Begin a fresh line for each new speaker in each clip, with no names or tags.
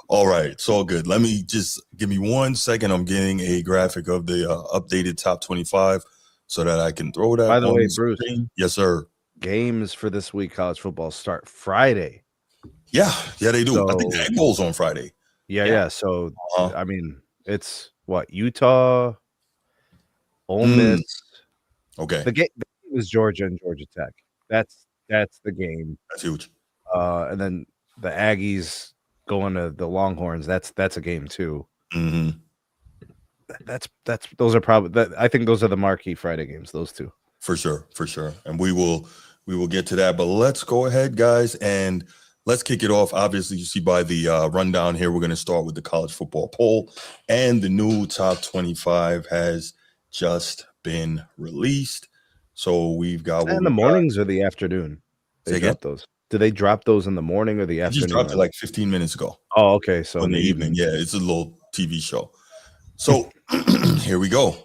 All right, it's all good. Let me just give me 1 second. I'm getting a graphic of the updated top 25 so that I can throw that
By the
on
way,
the
Bruce.
screen. Yes, sir.
Games for this week, college football start Friday.
Yeah, they do.
So,
I think the Egg Bowl's on Friday.
Yeah. So, I mean, it's what, Utah, Ole Miss.
Okay.
The game is Georgia and Georgia Tech. That's the game.
That's huge.
And then the Aggies going to the Longhorns. That's a game too.
Mm-hmm.
Those are probably I think those are the marquee Friday games. Those two.
For sure. And we will get to that. But let's go ahead, guys, and let's kick it off. Obviously, you see by the rundown here, we're going to start with the college football poll, and the new top 25 has just been released. So we've got
in the mornings or the afternoon. They drop those. Do they drop those in the morning or the afternoon?
Just dropped it like 15 minutes ago.
Oh, okay. So
in the evening. Yeah, it's a little TV show. So here we go.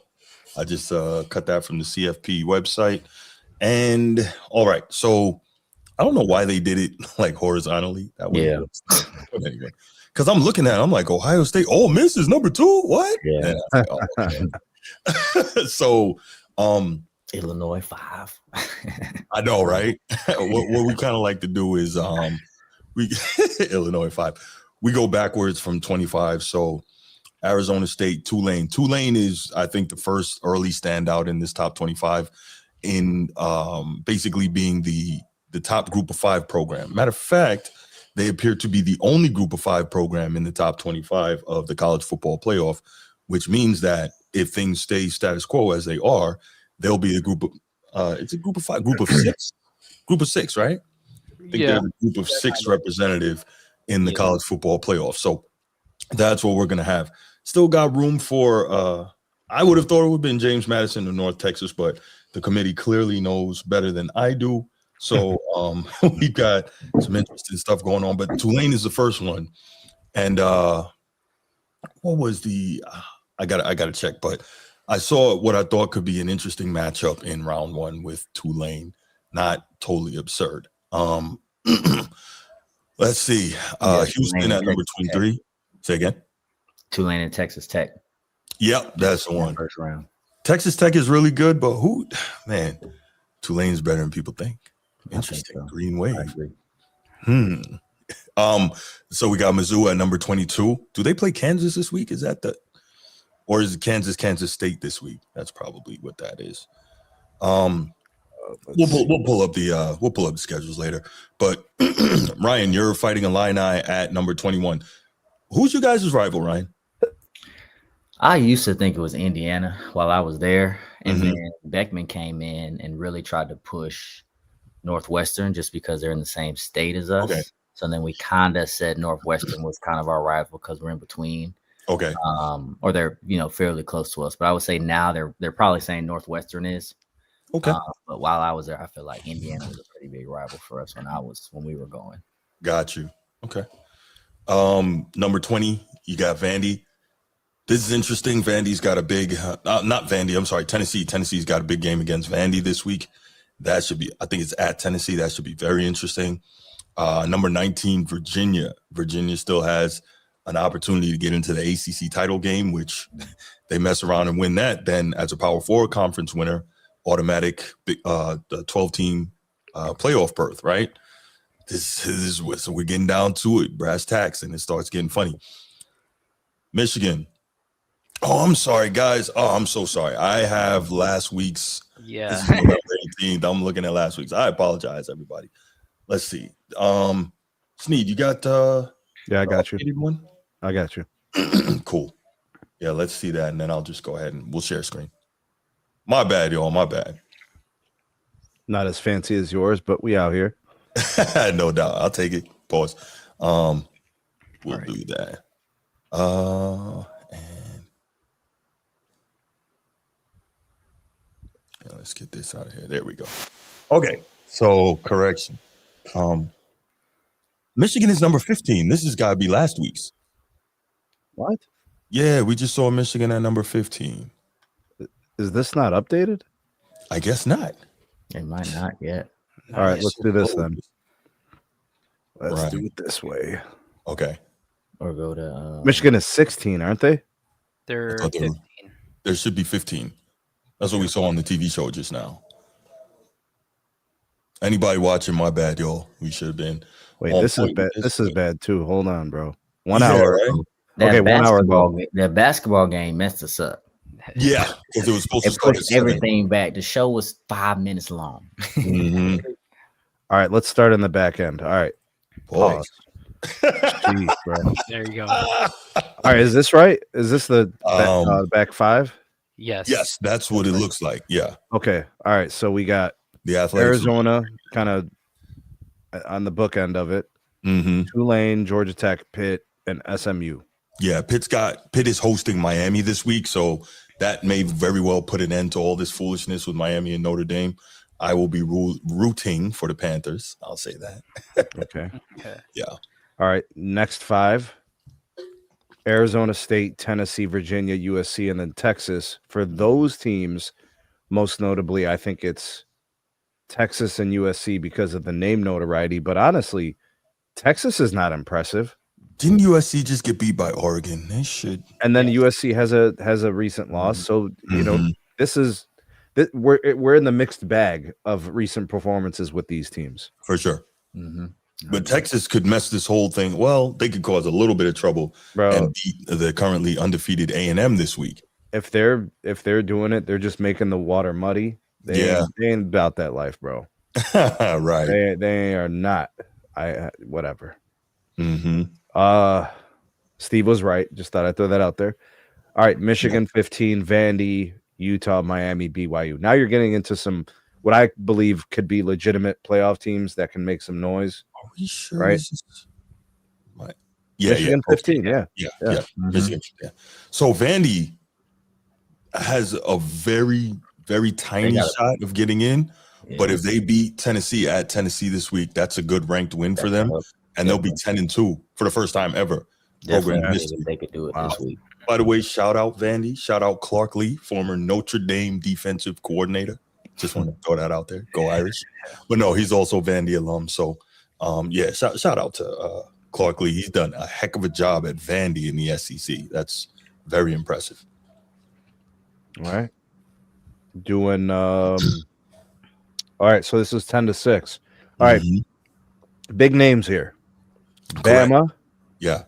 I just cut that from the CFP website. And all right, so I don't know why they did it like horizontally. That way, but anyway, because I'm looking at it, I'm like, Ohio State, Ole Miss is number 2. What?
Yeah.
Like, oh, okay. So
Illinois 5.
I know, right? what we kind of like to do is we Illinois 5. We go backwards from 25. So Arizona State, Tulane. Tulane is, I think, the first early standout in this top 25 in basically being the top group of 5 program. Matter of fact, they appear to be the only group of 5 program in the top 25 of the college football playoff, which means that if things stay status quo as they are, they'll be a group of it's a group of 5, group of 6, right? I think they're the group of 6 representative in the college football playoff. So that's what we're going to have. Still got room for, I would have thought it would have been James Madison in North Texas, but the committee clearly knows better than I do. So we've got some interesting stuff going on, but Tulane is the first one. And what was the, I got to check, but I saw what I thought could be an interesting matchup in round 1 with Tulane. Not totally absurd. Let's see. Houston at number 23. Say again.
Tulane and Texas Tech.
Yep, that's the one.
First round.
Texas Tech is really good, but Tulane's better than people think. Interesting. So. Green Wave.
I agree.
So we got Mizzou at number 22. Do they play Kansas this week? Is that or is it Kansas State this week? That's probably what that is. We'll pull up the schedules later. But Ryan, you're fighting Illini at number 21. Who's your guys' rival, Ryan?
I used to think it was Indiana while I was there, and then Beckman came in and really tried to push Northwestern just because they're in the same state as us.
Okay.
So then we kind of said Northwestern was kind of our rival because we're in between.
Okay.
Or they're fairly close to us, but I would say now they're probably saying Northwestern is.
Okay.
But while I was there, I feel like Indiana was a pretty big rival for us when we were going.
Got you. Okay. Number 20, you got Vandy. This is interesting. Vandy's got a big, not Vandy. I'm sorry, Tennessee. Tennessee's got a big game against Vandy this week. That should be, I think it's at Tennessee. That should be very interesting. Number 19, Virginia. Virginia still has an opportunity to get into the ACC title game, which they mess around and win that. Then as a Power 4 conference winner, automatic the 12-team playoff berth, right? This is what, so we're getting down to it, brass tacks, and it starts getting funny. Michigan. Oh, I'm sorry, guys. Oh, I'm so sorry. I have last week's.
Yeah.
This is November 18th. I'm looking at last week's. I apologize, everybody. Let's see. Sneed, you got
I got you.
One?
I got you.
Cool. Yeah, let's see that, and then I'll just go ahead and we'll share screen. My bad, y'all. My bad.
Not as fancy as yours, but we out here.
No doubt. I'll take it. Pause. We'll do that. And let's get this out of here. There we go. Okay. So correction. Michigan is number 15. This has got to be last week's.
What?
Yeah, we just saw Michigan at number 15.
Is this not updated?
I guess not.
It might not yet.
All right, let's do this then. Let's
Right.
do it this way.
Okay.
Or go to
Michigan is 16, aren't they?
They're
thought they were-
15.
There should be 15. That's what we saw on the TV show just now. Anybody watching? My bad, y'all. We should have been.
Wait,
on
this is
point
bad.
with
This is bad too. Hold on, bro. 1
Yeah,
hour.
right?
Ago.
that
Okay, 1 hour
basketball.
ago.
That basketball game messed us up.
Yeah, because it was supposed to
It
start at
pushed
7.
everything back. The show was 5 minutes long.
Mhm.
All right, let's start in the back end. All right.
Pause.
Jeez, bro.
There you go.
All right, is this right? Is this the back 5?
Yes.
Yes, that's what it looks like. Yeah,
Okay. All right. So we got
the Athletics.
Arizona kind of on the book end of it.
Mm-hmm.
Tulane, Georgia Tech, Pitt, and SMU.
Yeah, Pitt is hosting Miami this week, so that may very well put an end to all this foolishness with Miami and Notre Dame. I will be rooting for the Panthers. I'll say that.
Okay.
Yeah.
All right. Next 5. Arizona State, Tennessee, Virginia, USC, and then Texas. For those teams, most notably, I think it's Texas and USC because of the name notoriety. But honestly, Texas is not impressive.
Didn't USC just get beat by Oregon? They should.
And then USC has a recent loss. So you know we're in the mixed bag of recent performances with these teams
For sure.
Mm-hmm.
But Texas could mess this whole thing. Well, they could cause a little bit of trouble
bro.
and beat the currently undefeated A&M this week.
If they're doing it, they're just making the water muddy. They ain't about that life, bro.
Right.
They are not. Whatever.
Mm-hmm.
Steve was right. Just thought I'd throw that out there. All right, Michigan 15, Vandy, Utah, Miami, BYU. Now you're getting into some what I believe could be legitimate playoff teams that can make some noise.
Are we sure?
Right.
Yeah,
Michigan 15, yeah.
Mm-hmm.
Michigan, yeah. So Vandy has a very, very tiny shot of getting in.
Yeah.
But if they beat Tennessee at Tennessee this week, that's a good ranked win for them. And they'll be 10-2 for the first time ever.
Definitely if they could do it this week.
By the way, shout out Vandy. Shout out Clark Lee, former Notre Dame defensive coordinator. Just want to throw that out there. Go Irish. But no, he's also Vandy alum. So, yeah, shout out to Clark Lee. He's done a heck of a job at Vandy in the SEC. That's very impressive.
All right. Doing all right, so this is 10-6. All right. Big names here.
Correct.
Bama.
Yeah.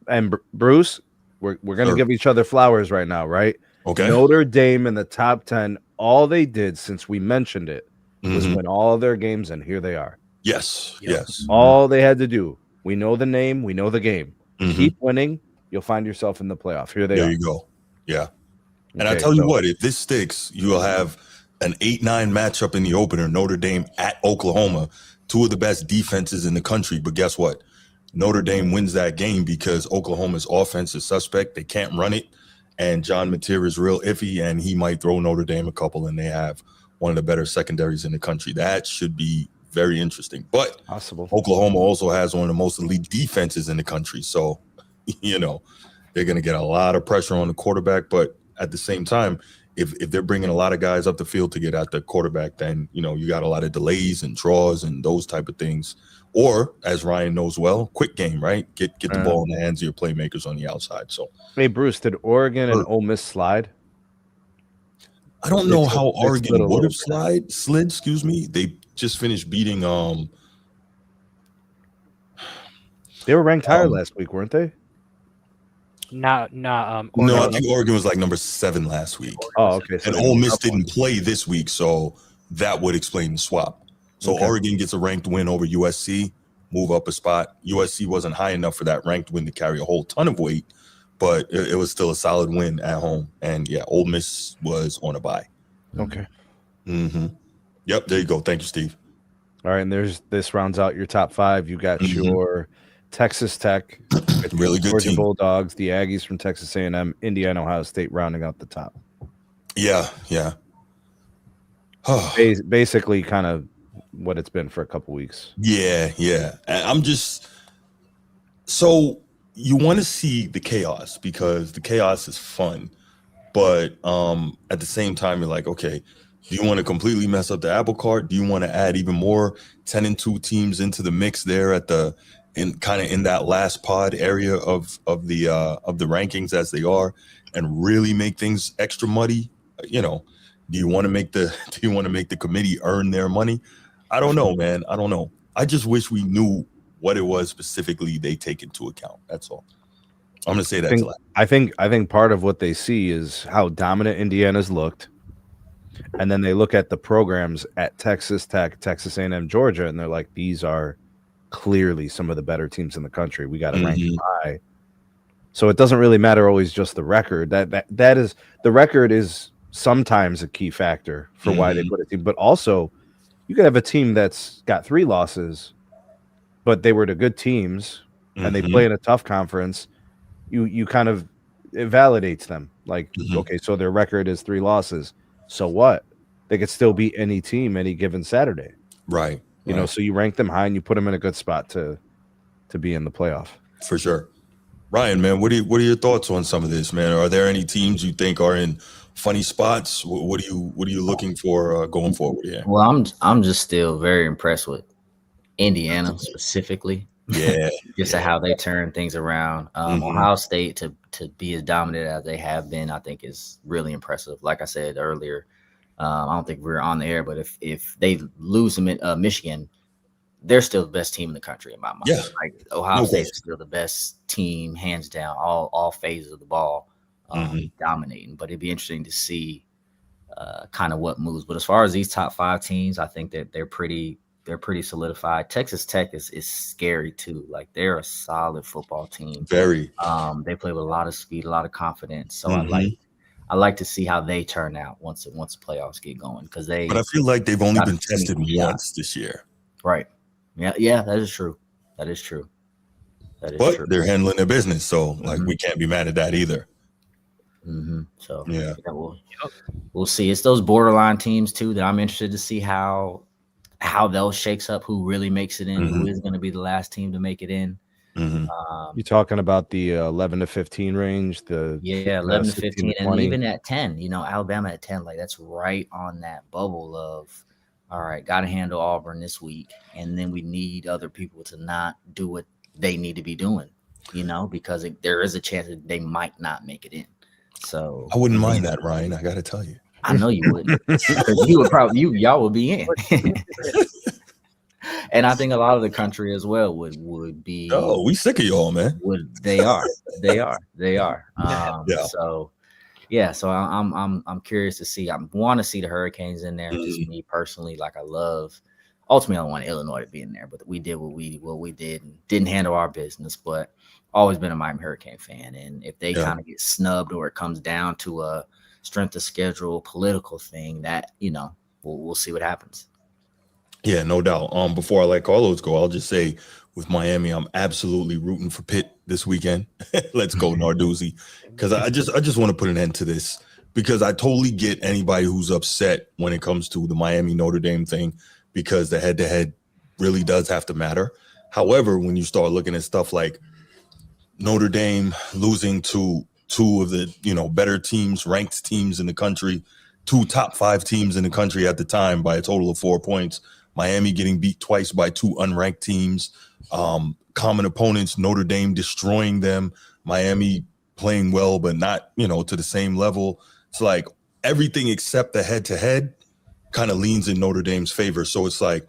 And Bruce, we're going to give each other flowers right now, right?
Okay.
Notre Dame in the top 10. All they did since we mentioned it was win all their games, and here they are.
Yes. Yes.
All they had to do. We know the name. We know the game. Keep winning. You'll find yourself in the playoff. Here they are.
There you go. Yeah. And
Okay,
I tell you what, if this sticks, you'll have an 8-9 matchup in the opener, Notre Dame at Oklahoma, 2 of the best defenses in the country. But guess what? Notre Dame wins that game because Oklahoma's offense is suspect. They can't run it. And John Mateer is real iffy, and he might throw Notre Dame a couple, and they have one of the better secondaries in the country. That should be very interesting. But
possible.
Oklahoma also has one of the most elite defenses in the country. So, you know, they're going to get a lot of pressure on the quarterback. But at the same time, if they're bringing a lot of guys up the field to get at the quarterback, then, you know, you got a lot of delays and draws and those type of things. Or, as Ryan knows well, quick game, right? Get the ball in the hands of your playmakers on the outside. So,
hey, Bruce, did Oregon and Ole Miss slide?
I don't know how Oregon would have slid. Excuse me. They just finished beating.
They were ranked higher last week, weren't they?
No,
I think Oregon was like number 7 last week.
Oh, okay. So
and Ole Miss didn't play this week, so that would explain the swap. So Oregon gets a ranked win over USC, move up a spot. USC wasn't high enough for that ranked win to carry a whole ton of weight, but it was still a solid win at home. And yeah, Ole Miss was on a bye.
Okay.
Yep, there you go. Thank you, Steve.
All right, and this rounds out your top 5. You got your Texas Tech,
really good
Georgia
team.
Bulldogs, the Aggies from Texas A&M, Indiana, Ohio State, rounding out the top.
Yeah.
Basically, kind of what it's been for a couple weeks.
Yeah. And I'm just so you want to see the chaos because the chaos is fun, but at the same time, you're like, okay, Do you want to completely mess up the apple cart? Do you want to add even more 10-2 teams into the mix there at the in that last pod area of the rankings as they are, and really make things extra muddy? You know, do you want to make the committee earn their money? I don't know, man. I don't know. I just wish we knew what it was specifically they take into account. That's all. I'm gonna say that.
I think part of what they see is how dominant Indiana's looked. And then they look at the programs at Texas Tech, Texas A&M, Georgia, and they're like, these are clearly some of the better teams in the country. We got to rank them high. So it doesn't really matter always just the record. That is the record is sometimes a key factor for why they put a team. But also, you could have a team that's got 3 losses, but they were the good teams and they play in a tough conference. You kind of it validates them. Like, okay, so their record is 3 losses. So what? They could still beat any team any given Saturday.
Right.
You know, so you rank them high and you put them in a good spot to be in the playoff.
For sure. Ryan, man, what are your thoughts on some of this, man? Are there any teams you think are in funny spots? What are you looking for going forward here?
Well, I'm just still very impressed with Indiana specifically.
Yeah.
Just how they turn things around. Ohio State to be as dominant as they have been, I think is really impressive. Like I said earlier, I don't think we're on the air, but if they lose to Michigan, they're still the best team in the country in my mind.
Yeah.
Like Ohio State is still the best team, hands down, all phases of the ball, dominating. But it'd be interesting to see kind of what moves. But as far as these top 5 teams, I think that they're pretty solidified. Texas Tech is scary too. Like they're a solid football team.
Very.
They play with a lot of speed, a lot of confidence. So I like to see how they turn out once the playoffs get going because
But I feel like they've only been tested once this year.
Right. Yeah, that is true. But
they're handling their business, so like we can't be mad at that either.
So yeah, we'll see. It's those borderline teams too that I'm interested to see how those shakes up. Who really makes it in? Who is going to be the last team to make it in?
You're talking about the 11 to 15 range.
11 to 15, and even at 10. You know, Alabama at 10, like that's right on that bubble of. All right, got to handle Auburn this week, and then we need other people to not do what they need to be doing, you know, because there is a chance that they might not make it in. So
I wouldn't mind that, Ryan. I got to tell you,
I know you wouldn't. You would probably y'all would be in, and I think a lot of the country as well would be.
Oh, we sick of y'all, man.
They are.
Yeah.
So. Yeah, so I'm curious to see. I want to see the Hurricanes in there. Just me personally, like ultimately I want Illinois to be in there, but we did what we did and didn't handle our business. But always been a Miami Hurricane fan, and if they kind of get snubbed or it comes down to a strength of schedule political thing, that we'll see what happens.
Yeah, no doubt. Before I let Carlos go, I'll just say with Miami, I'm absolutely rooting for Pitt this weekend. Let's go Narduzzi, because I just want to put an end to this, because I totally get anybody who's upset when it comes to the Miami-Notre Dame thing, because the head-to-head really does have to matter. However, when you start looking at stuff like Notre Dame losing to 2 of the better teams, ranked teams in the country, 2 top 5 teams in the country at the time by a total of 4 points, Miami getting beat twice by 2 unranked teams, common opponents, Notre Dame destroying them, Miami playing well but not to the same level. It's like everything except the head-to-head kind of leans in Notre Dame's favor. So it's like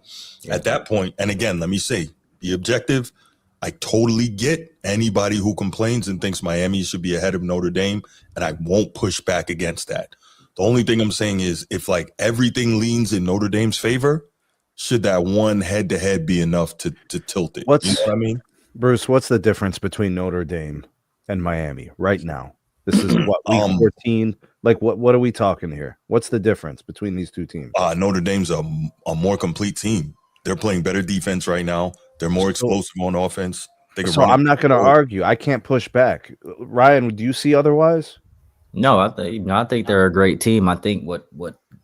at that point, and again, let me say, be objective. I totally get anybody who complains and thinks Miami should be ahead of Notre Dame, and I won't push back against that. The only thing I'm saying is if like everything leans in Notre Dame's favor, should that one head-to-head be enough to tilt it? You know what I mean?
Bruce, what's the difference between Notre Dame and Miami right now? This is what, week 14? Like, what are we talking here? What's the difference between these 2 teams?
Notre Dame's a more complete team. They're playing better defense right now. They're more explosive on offense.
So I'm not going to argue. I can't push back. Ryan, do you see otherwise?
No, I think they're a great team. I think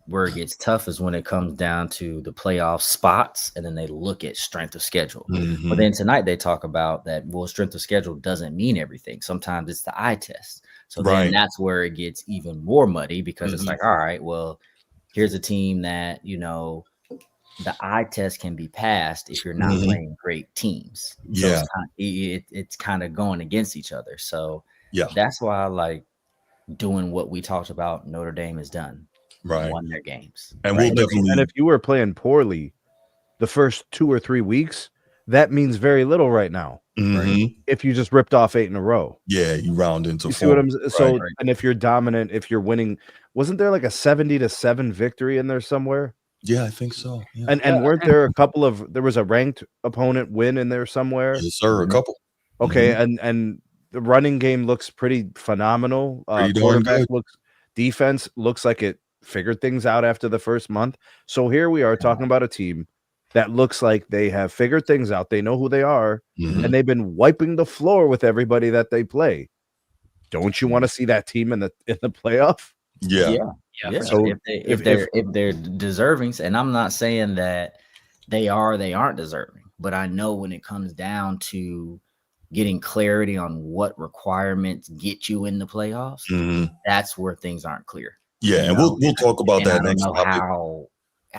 where it gets tough is when it comes down to the playoff spots, and then they look at strength of schedule. But then tonight they talk about that, well, strength of schedule doesn't mean everything. Sometimes it's the eye test. So then that's where it gets even more muddy, because it's like, all right, well, here's a team that, you know, the eye test can be passed if you're not
Mhm.
playing great teams. So
Yeah.
it's kind of going against each other. So
Yeah.
that's why I like doing what we talked about Notre Dame has done.
Right.
Won their games.
And
right?
we'll definitely.
And if you were playing poorly the first 2 or 3 weeks, that means very little right now.
Mhm.
If you just ripped off 8 in a row.
Yeah, you round into
You see what
four.
I'm so
Right.
and if you're dominant, if you're winning, wasn't there like a 70-7 victory in there somewhere?
Yeah, I think so. Yeah.
And weren't there a couple of there was a ranked opponent win in there somewhere?
Yes, sir. A couple.
Okay, and the running game looks pretty phenomenal.
Pretty darn
Quarterback
good.
defense looks like it figured things out after the first month. So here we are talking about a team that looks like they have figured things out. They know who they are,
Mhm.
and they've been wiping the floor with everybody that they play. Don't you want to see that team in the playoff?
Yeah.
Yeah.
for
So
sure.
If they're deserving, and I'm not saying that they aren't deserving, but I know when it comes down to getting clarity on what requirements get you in the playoffs,
Mhm.
that's where things aren't clear.
Yeah, and we'll talk about
And I
that
don't
next
know
topic.
how.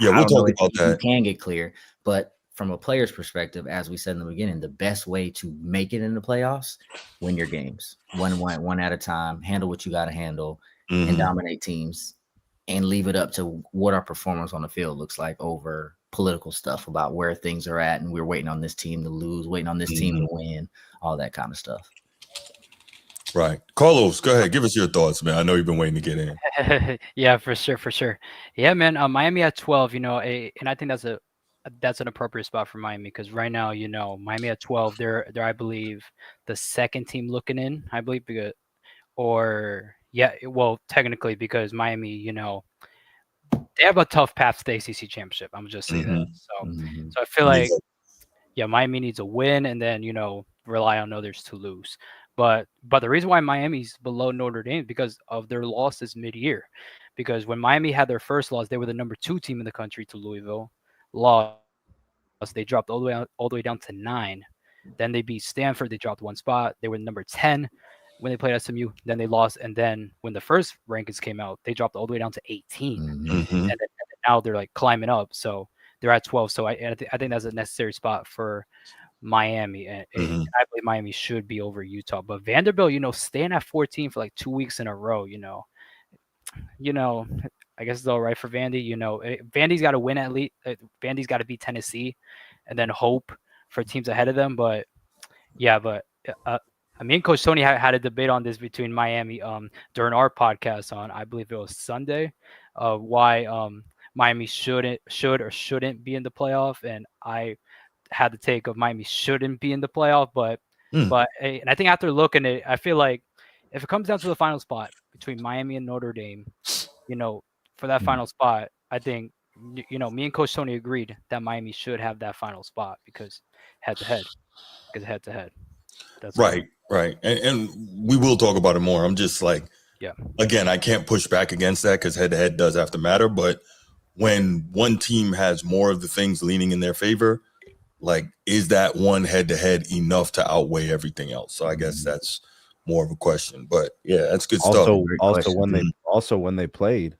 Yeah,
I
we'll
don't know
talk
if
about
you
that.
can get clear, but from a player's perspective, as we said in the beginning, the best way to make it in the playoffs, win your games, one at a time, handle what you got to handle, and
Mhm.
dominate teams, and leave it up to what our performance on the field looks like over political stuff about where things are at, and we're waiting on this team to lose, waiting on this team to win, all that kind of stuff.
Right. Carlos, go ahead. Give us your thoughts, man. I know you've been waiting to get in.
Yeah, for sure. Yeah, man. Miami at 12, and I think that's an appropriate spot for Miami because right now, Miami at 12, they're I believe the second team looking in. I believe technically because Miami, they have a tough path to the ACC championship. I'm just saying that. So I feel like Miami needs a win and then rely on others to lose. But the reason why Miami's below Notre Dame is because of their losses mid-year. Because when Miami had their first loss, they were the number 2 team in the country to Louisville. Lost, they dropped all the way down to 9. Then they beat Stanford. They dropped 1 spot. They were number 10 when they played SMU. Then they lost, and then when the first rankings came out, they dropped all the way down to 18. And then now they're like climbing up. So they're at 12. So I think that's a necessary spot for Miami, and I believe Miami should be over Utah. But Vanderbilt, staying at 14 for like 2 weeks in a row, I guess it's all right for Vandy. Vandy's got to win at least. Vandy's got to beat Tennessee, and then hope for teams ahead of them. But me and Coach Tony had a debate on this between Miami during our podcast on, I believe it was Sunday, why Miami should or shouldn't be in the playoff, and I had the take of Miami shouldn't be in the playoff, but and I think after looking at it, I feel like if it comes down to the final spot between Miami and Notre Dame, for that final spot, I think me and Coach Tony agreed that Miami should have that final spot because head to head. That's
right. And we will talk about it more. I'm just like, again, I can't push back against that because head to head does have to matter. But when one team has more of the things leaning in their favor, like, is that one head to head enough to outweigh everything else? So I guess that's more of a question. But yeah, that's good stuff.
Also when they played,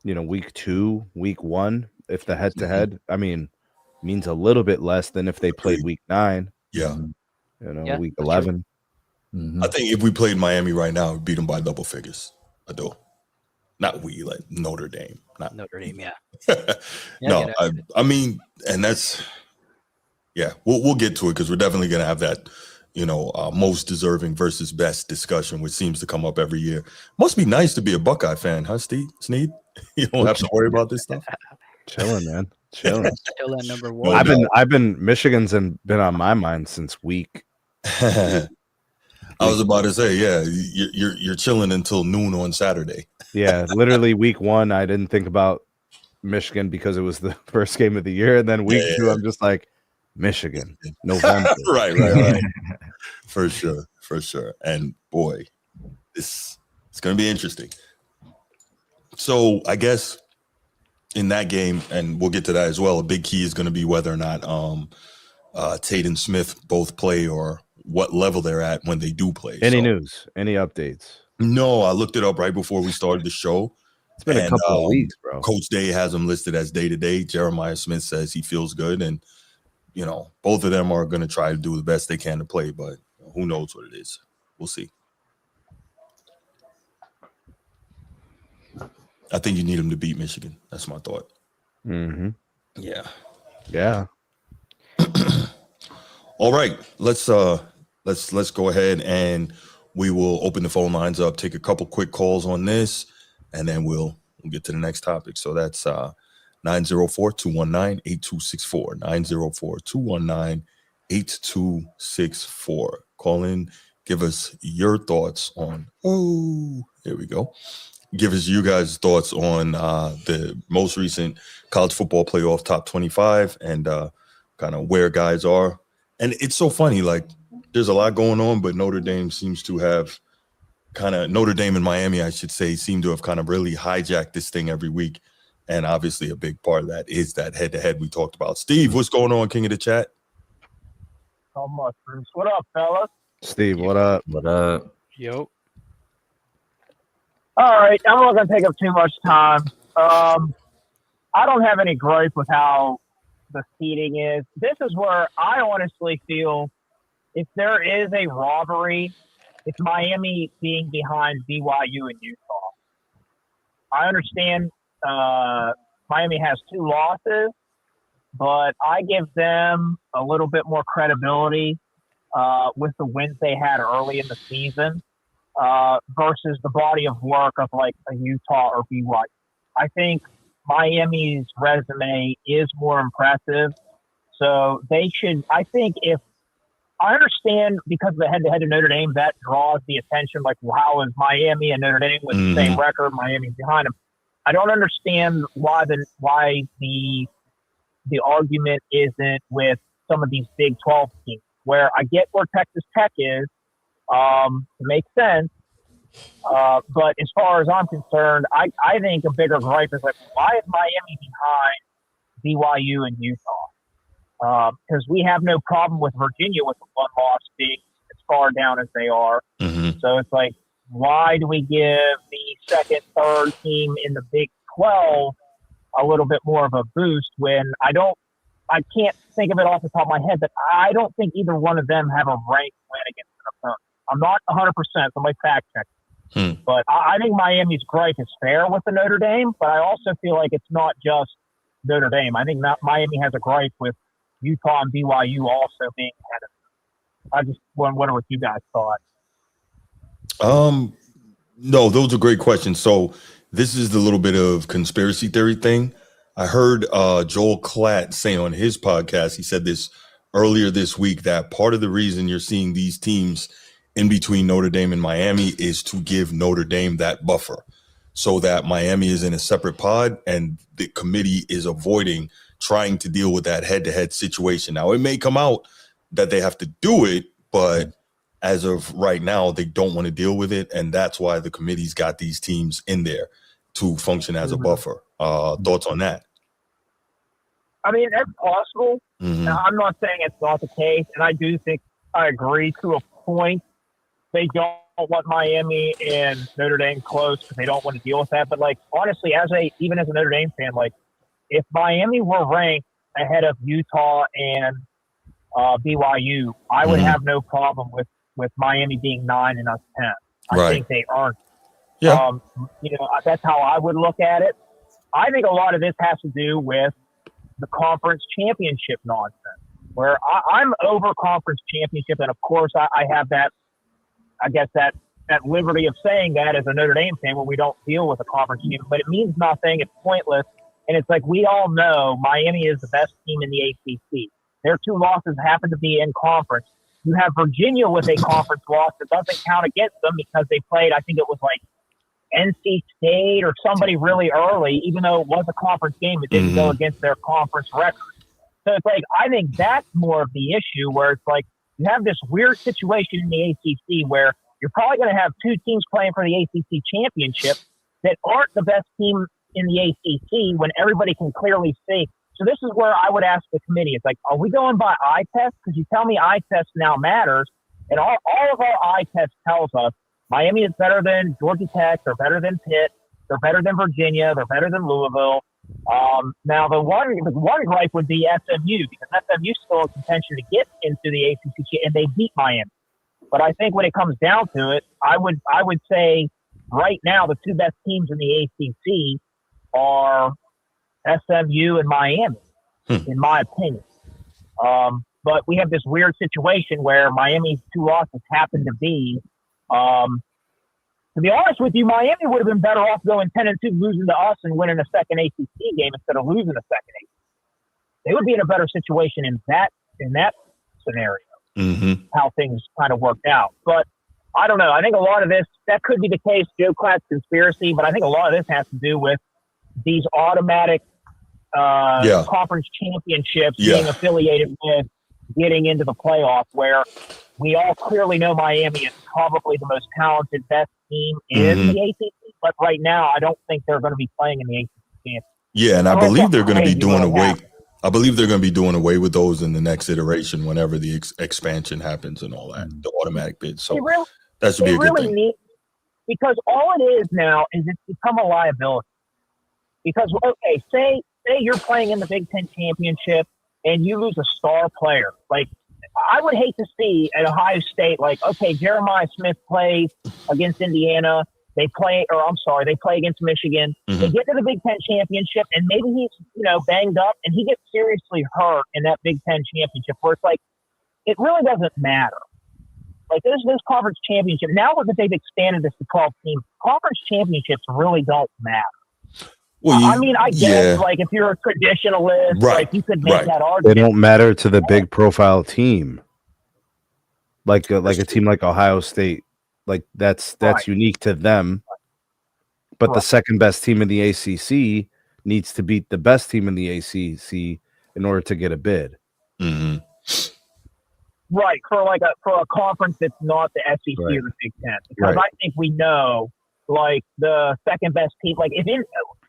week 2, week 1, if the head to head, I mean, means a little bit less than if they played week 9.
Yeah.
Week 11.
I think if we played Miami right now, we'd beat them by double figures. I do. Not we, like Notre Dame. Not
Notre Dame, yeah.
No, I mean, and that's, we'll get to it because we're definitely going to have that, most deserving versus best discussion, which seems to come up every year. Must be nice to be a Buckeye fan, huh, Sneed? You don't have to worry about this stuff.
Chilling, man. Chilling.
Still at number 1.
I've been Michigan's been on my mind since week.
I was about to say, you're chilling until noon on Saturday.
Yeah, literally week 1, I didn't think about Michigan because it was the first game of the year, and then week 2, I'm just like, Michigan, November.
right. For sure. And boy, it's going to be interesting. So I guess in that game, and we'll get to that as well, a big key is going to be whether or not Tate and Smith both play or what level they're at when they do play.
Any news? Any updates?
No, I looked it up right before we started the show.
It's been a couple of weeks, bro.
Coach Day has him listed as day-to-day. Jeremiah Smith says he feels good, and both of them are going to try to do the best they can to play, but who knows what it is. We'll see. I think you need them to beat Michigan. That's my thought.
Mm-hmm.
Yeah. All right, let's go ahead and we will open the phone lines up, take a couple quick calls on this, and then we'll get to the next topic. So that's 904-219-8264, 904-219-8264. Call in, give us your thoughts on. Here we go. Give us you guys' thoughts on the most recent college football playoff top 25 and kind of where guys are. And it's so funny, like there's a lot going on, but Notre Dame seems to have Notre Dame and Miami, I should say, seem to have kind of really hijacked this thing every week. And obviously a big part of that is that head-to-head we talked about. Steve, what's going on, King of the Chat?
Not much, Bruce. What up, fellas?
Steve, what up?
What up?
Yo.
All right, I'm not going to take up too much time. I don't have any gripe with how the seating is. This is where I honestly feel if there is a robbery, it's Miami being behind BYU and Utah. I understand Miami has 2 losses, but I give them a little bit more credibility with the wins they had early in the season versus the body of work of like a Utah or BYU. I think Miami's resume is more impressive. So they should, I think if, I understand because of the head-to-head of Notre Dame, that draws the attention, like, well, how is Miami and Notre Dame with the same record? Miami's behind them. I don't understand why the argument isn't with some of these Big 12 teams, where I get where Texas Tech is. It makes sense. But as far as I'm concerned, I think a bigger gripe is like, why is Miami behind BYU and Utah? Because we have no problem with Virginia with the one loss being as far down as they are.
Mm-hmm.
So it's like, why do we give the second, third team in the Big 12 a little bit more of a boost when I can't think of it off the top of my head, but I don't think either one of them have a ranked win against an opponent. I'm not 100%, so my fact check. But I think Miami's gripe is fair with the Notre Dame, but I also feel like it's not just Notre Dame. I think Miami has a gripe with Utah and BYU also being ahead of them. I just wonder what you guys thought.
No, those are great questions. So this is the little bit of conspiracy theory thing. I heard Joel Klatt say on his podcast, he said this earlier this week, that part of the reason you're seeing these teams in between Notre Dame and Miami is to give Notre Dame that buffer so that Miami is in a separate pod and the committee is avoiding trying to deal with that head-to-head situation. Now, it may come out that they have to do it, but as of right now, they don't want to deal with it, and that's why the committee's got these teams in there to function as a buffer. Thoughts on that?
I mean, that's possible. Now, I'm not saying it's not the case, and I do think I agree to a point. They don't want Miami and Notre Dame close because they don't want to deal with that. But, like, honestly, even as a Notre Dame fan, like, if Miami were ranked ahead of Utah and BYU, I would have no problem with Miami being 9 and us 10. I think they earned it.
Yeah.
That's how I would look at it. I think a lot of this has to do with the conference championship nonsense, where I'm over conference championship. And of course I have that, I guess that liberty of saying that as a Notre Dame fan when we don't deal with a conference championship, but it means nothing. It's pointless. And it's like, we all know Miami is the best team in the ACC. Their 2 losses happen to be in conference. You have Virginia with a conference loss that doesn't count against them because they played, I think it was like NC State or somebody really early, even though it was a conference game, it didn't go against their conference record. So it's like, I think that's more of the issue, where it's like you have this weird situation in the ACC where you're probably going to have 2 teams playing for the ACC championship that aren't the best team in the ACC when everybody can clearly see. So this is where I would ask the committee. It's like, are we going by eye test? Because you tell me eye test now matters, and all of our eye test tells us Miami is better than Georgia Tech or better than Pitt. They're better than Virginia. They're better than Louisville. Now, the one gripe would be SMU, because SMU still in contention to get into the ACC, and they beat Miami. But I think when it comes down to it, I would say right now the two best teams in the ACC are SMU and Miami, in my opinion. But we have this weird situation where Miami's two losses happen to be, to be honest with you, Miami would have been better off going 10-2, losing to us and winning a second ACC game instead of losing a second ACC. They would be in a better situation in that scenario, how things kind of worked out. But I don't know. I think a lot of this, that could be the case, Joe Klatt's conspiracy, but I think a lot of this has to do with these automatic conference championships being affiliated with getting into the playoff, where we all clearly know Miami is probably the most talented, best team in the ACC, but right now I don't think they're going to be playing in the ACC.
Yeah, and I believe they're going to be doing away. I believe they're going to be doing away with those in the next iteration, whenever the expansion happens and all that, the automatic bids. So that should be a good thing.
Because all it is now is it's become a liability. Because, okay, say you're playing in the Big Ten championship and you lose a star player. Like, I would hate to see at Ohio State, like, okay, Jeremiah Smith plays against Indiana. They play against Michigan. They get to the Big Ten championship, and maybe he's, banged up, and he gets seriously hurt in that Big Ten championship, where it's like, it really doesn't matter. Like, this conference championship, now that they've expanded this to 12 teams, conference championships really don't matter.
Well,
I guess, like, if you're a traditionalist, like, you could make that argument.
They don't matter to the big profile team. Like a team like Ohio State. Like, that's unique to them. But the second best team in the ACC needs to beat the best team in the ACC in order to get a bid.
Right, for a conference that's not the SEC or the Big Ten. Because I think we know, like, the second best team, like,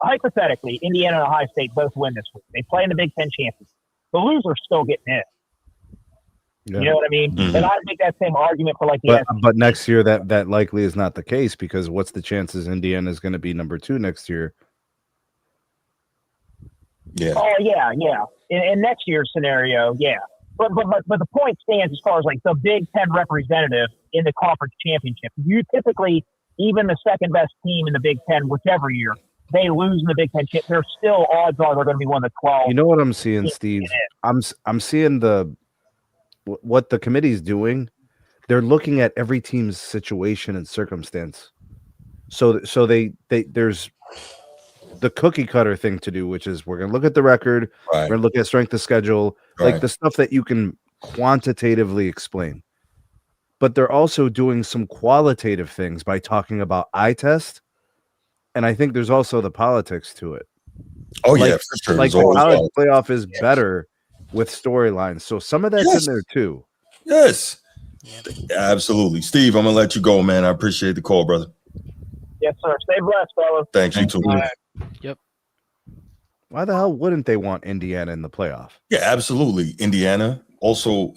hypothetically, Indiana and Ohio State both win this week. They play in the Big Ten championship. The loser's still getting in. Yeah. You know what I mean? And I make that same argument for, like, the SEC.
But next year, that likely is not the case, because what's the chances Indiana is going to be number 2 next year?
Yeah.
Oh, yeah. In next year's scenario, yeah. But the point stands as far as, like, the Big Ten representative in the conference championship. You typically, even the second best team in the Big Ten, whichever year, they lose in the Big Ten chip, there's still odds are they're going to be one of the 12.
You know what I'm seeing, Steve? I'm seeing what the committee's doing. They're looking at every team's situation and circumstance. So they there's the cookie cutter thing to do, which is we're going to look at the record, we're going to look at strength of schedule, like the stuff that you can quantitatively explain. But they're also doing some qualitative things by talking about eye test. And I think there's also the politics to it.
Oh, yeah, for sure.
Like, the college playoff is better with storylines. So some of that's in there too.
Yes. Absolutely. Steve, I'm going to let you go, man. I appreciate the call, brother.
Yes, sir. Stay blessed, fellas.
Thanks, you too.
Yep.
Why the hell wouldn't they want Indiana in the playoff?
Yeah, absolutely. Indiana. Also,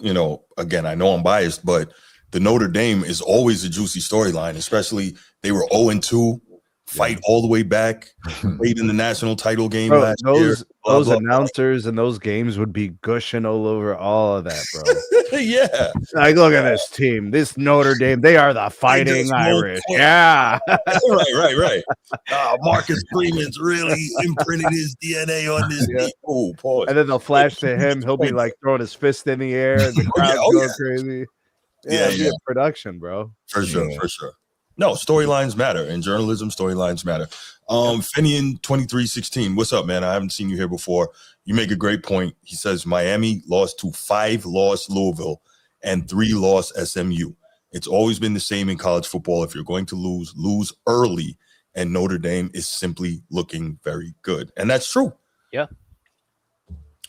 again, I know I'm biased, but the Notre Dame is always a juicy storyline, especially they were 0-2. Fight all the way back, played in the national title game last year.
Those announcers and those games would be gushing all over all of that, bro.
Yeah.
Like, look at this team. This Notre Dame, they are the Fighting Irish. Yeah.
Right. Marcus Freeman's really imprinted his DNA on this team. Oh, pause.
And then they'll flash to him. He'll be like throwing his fist in the air and the crowd's going crazy. Yeah. Production, bro.
For sure. No, storylines matter. In journalism, storylines matter. Finian 2316, what's up, man? I haven't seen you here before. You make a great point. He says Miami lost to 5-loss Louisville and 3-loss SMU. It's always been the same in college football. If you're going to lose early, and Notre Dame is simply looking very good. And that's true.
Yeah.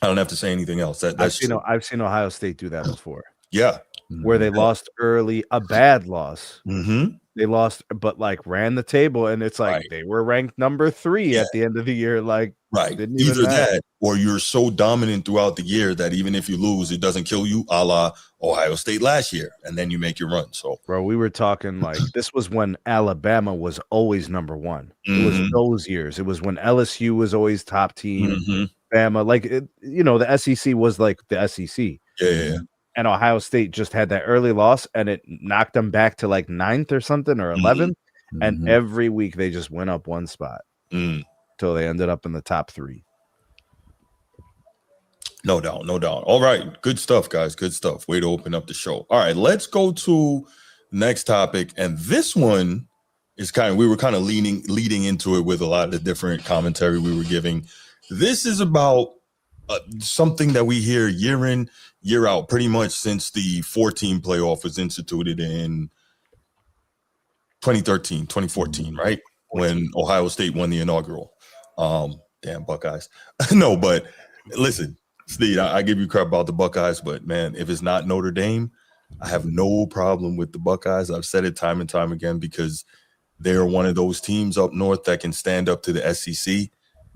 I don't have to say anything else. I've
seen Ohio State do that before.
Yeah.
where they lost early, a bad loss.
Mm-hmm.
They lost, but like ran the table, and it's like they were ranked number 3 at the end of the year. Like, didn't even
Either
matter.
that, or you're so dominant throughout the year that even if you lose, it doesn't kill you, a la Ohio State last year, and then you make your run. So,
bro, we were talking like this was when Alabama was always number 1. It was those years. It was when LSU was always top team. Bama, like the SEC was like the SEC.
Yeah.
And Ohio State just had that early loss, and it knocked them back to like 9th or something, or 11th. And every week they just went up one spot till they ended up in the top 3.
No doubt. All right. Good stuff, guys. Good stuff. Way to open up the show. All right. Let's go to the next topic. And this one is we were kind of leading into it with a lot of the different commentary we were giving. This is about something that we hear year in, year out, pretty much since the 14 playoff was instituted in 2014, right? When Ohio State won the inaugural. Damn Buckeyes. No, but listen, Steve, I give you crap about the Buckeyes, but man, if it's not Notre Dame, I have no problem with the Buckeyes. I've said it time and time again because they're one of those teams up north that can stand up to the SEC.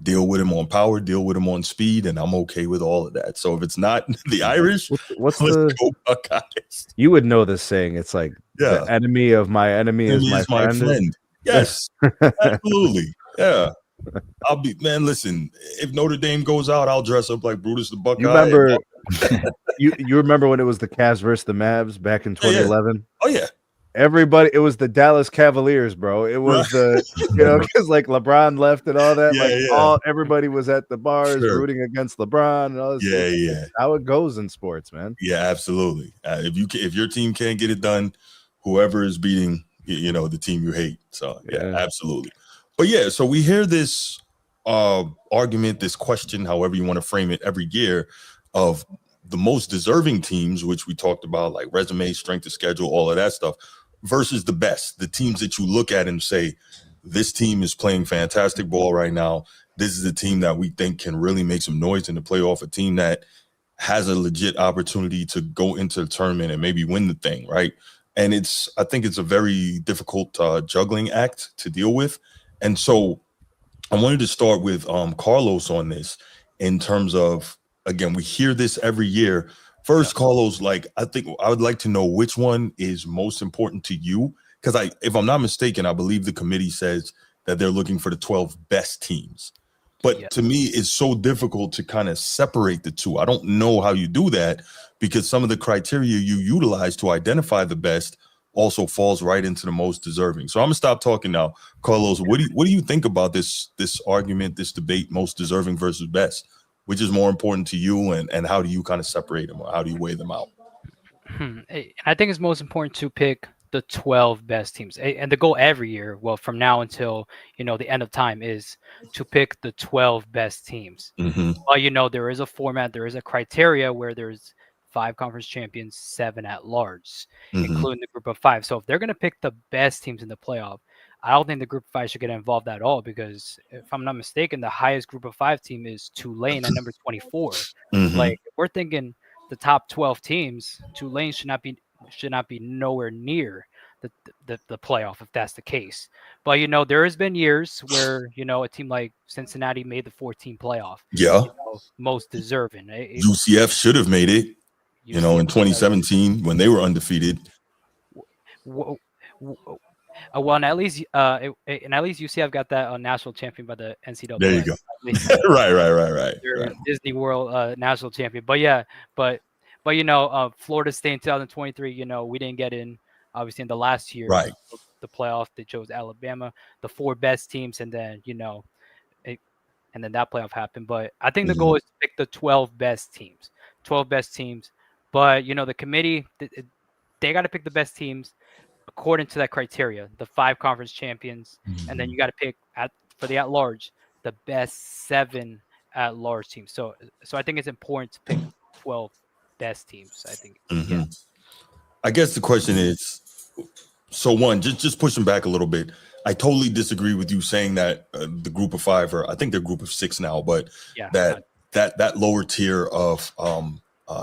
Deal with him on power, deal with him on speed, and I'm okay with all of that. So if it's not the Irish, let's go Buckeyes.
You would know this saying. It's like the enemy of my enemy is my friend.
Yes, absolutely. Yeah. Listen, if Notre Dame goes out, I'll dress up like Brutus the Buckeye.
You remember you remember when it was the Cavs versus the Mavs back in 2011?
Oh yeah.
Everybody, it was the Dallas Cavaliers, bro. It was because like LeBron left and all that. Everybody was at the bars rooting against LeBron and all this.
Yeah.
How it goes in sports, man.
Yeah, absolutely. If your team can't get it done, whoever is beating, the team you hate. So yeah, absolutely. But yeah, so we hear this argument, this question, however you want to frame it, every year of the most deserving teams, which we talked about, like resume, strength of schedule, all of that stuff, versus the best, the teams that you look at and say, this team is playing fantastic ball right now. This is a team that we think can really make some noise in the playoff, a team that has a legit opportunity to go into the tournament and maybe win the thing, right? And I think it's a very difficult juggling act to deal with. And so I wanted to start with Carlos on this in terms of, again, we hear this every year. First, Carlos, I think I would like to know which one is most important to you. Because if I'm not mistaken, I believe the committee says that they're looking for the 12 best teams. But to me, it's so difficult to kind of separate the two. I don't know how you do that because some of the criteria you utilize to identify the best also falls right into the most deserving. So I'm gonna stop talking now. Carlos, what do you think about this argument, this debate, most deserving versus best? Which is more important to you, and how do you kind of separate them, or how do you weigh them out?
I think it's most important to pick the 12 best teams, and the goal every year, well, from now until the end of time, is to pick the 12 best teams. Well, there is a format, there is a criteria where there's 5 conference champions, 7 at large, including the group of 5. So if they're going to pick the best teams in the playoff, I don't think the group of 5 should get involved at all, because if I'm not mistaken, the highest group of 5 team is Tulane at number 24. Like, if we're thinking the top 12 teams, Tulane should not be nowhere near the playoff if that's the case. But there has been years where a team like Cincinnati made the 14 playoff.
Yeah,
most deserving.
UCF should have made it. In 2017 when they were undefeated.
Well, and at least UCF got that national champion by the NCAA.
There you go. Right.
They're Disney World national champion. But Florida State in 2023. We didn't get in. Obviously, in the last year,
right?
The playoff, they chose Alabama, the 4 best teams, and then and then that playoff happened. But I think the goal is to pick the 12 best teams. 12 best teams. But, the committee, they got to pick the best teams according to that criteria, the 5 conference champions. And then you got to pick, for the at-large, the best 7 at-large teams. So I think it's important to pick 12 best teams, I think. Yeah.
I guess the question is, so one, just pushing back a little bit, I totally disagree with you saying that the group of 5, or I think they're group of 6 now, but that lower tier of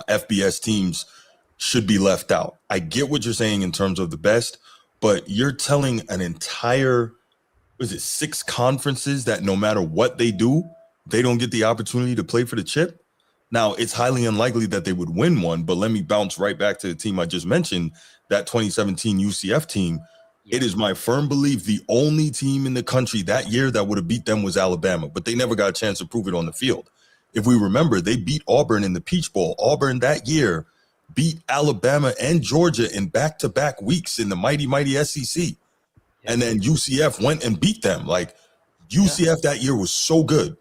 FBS teams should be left out. I get what you're saying in terms of the best, but you're telling an entire, 6 conferences that no matter what they do, they don't get the opportunity to play for the chip? Now, it's highly unlikely that they would win one, but let me bounce right back to the team I just mentioned, that 2017 UCF team. It is my firm belief the only team in the country that year that would have beat them was Alabama, but they never got a chance to prove it on the field. If we remember, they beat Auburn in the Peach Bowl. Auburn that year beat Alabama and Georgia in back-to-back weeks in the mighty SEC. And then UCF went and beat them. Like, UCF that year was so good.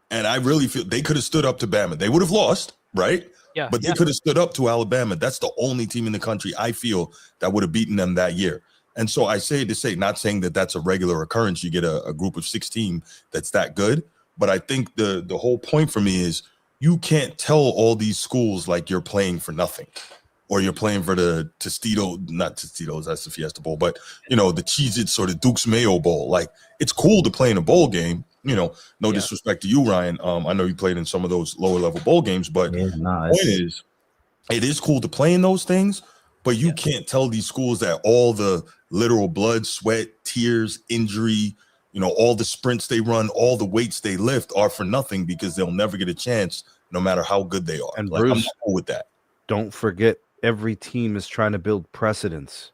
And I really feel they could have stood up to Bama. They would have lost, right?
Yeah.
But they could have stood up to Alabama. That's the only team in the country I feel that would have beaten them that year. And so I say to say, not saying that that's a regular occurrence. You get a group of 16 that's that good. But I think the whole point for me is you can't tell all these schools like you're playing for nothing, or you're playing for the not Tostitos, that's the Fiesta Bowl, but, the Cheez-Its or the Duke's Mayo Bowl. Like, it's cool to play in a bowl game. No disrespect to you, Ryan. I know you played in some of those lower level bowl games, but the point is, it is cool to play in those things, but you can't tell these schools that all the literal blood, sweat, tears, injury, all the sprints they run, all the weights they lift are for nothing because they'll never get a chance no matter how good they are.
And
like,
Bruce,
I'm not cool with that.
Don't forget, every team is trying to build precedence.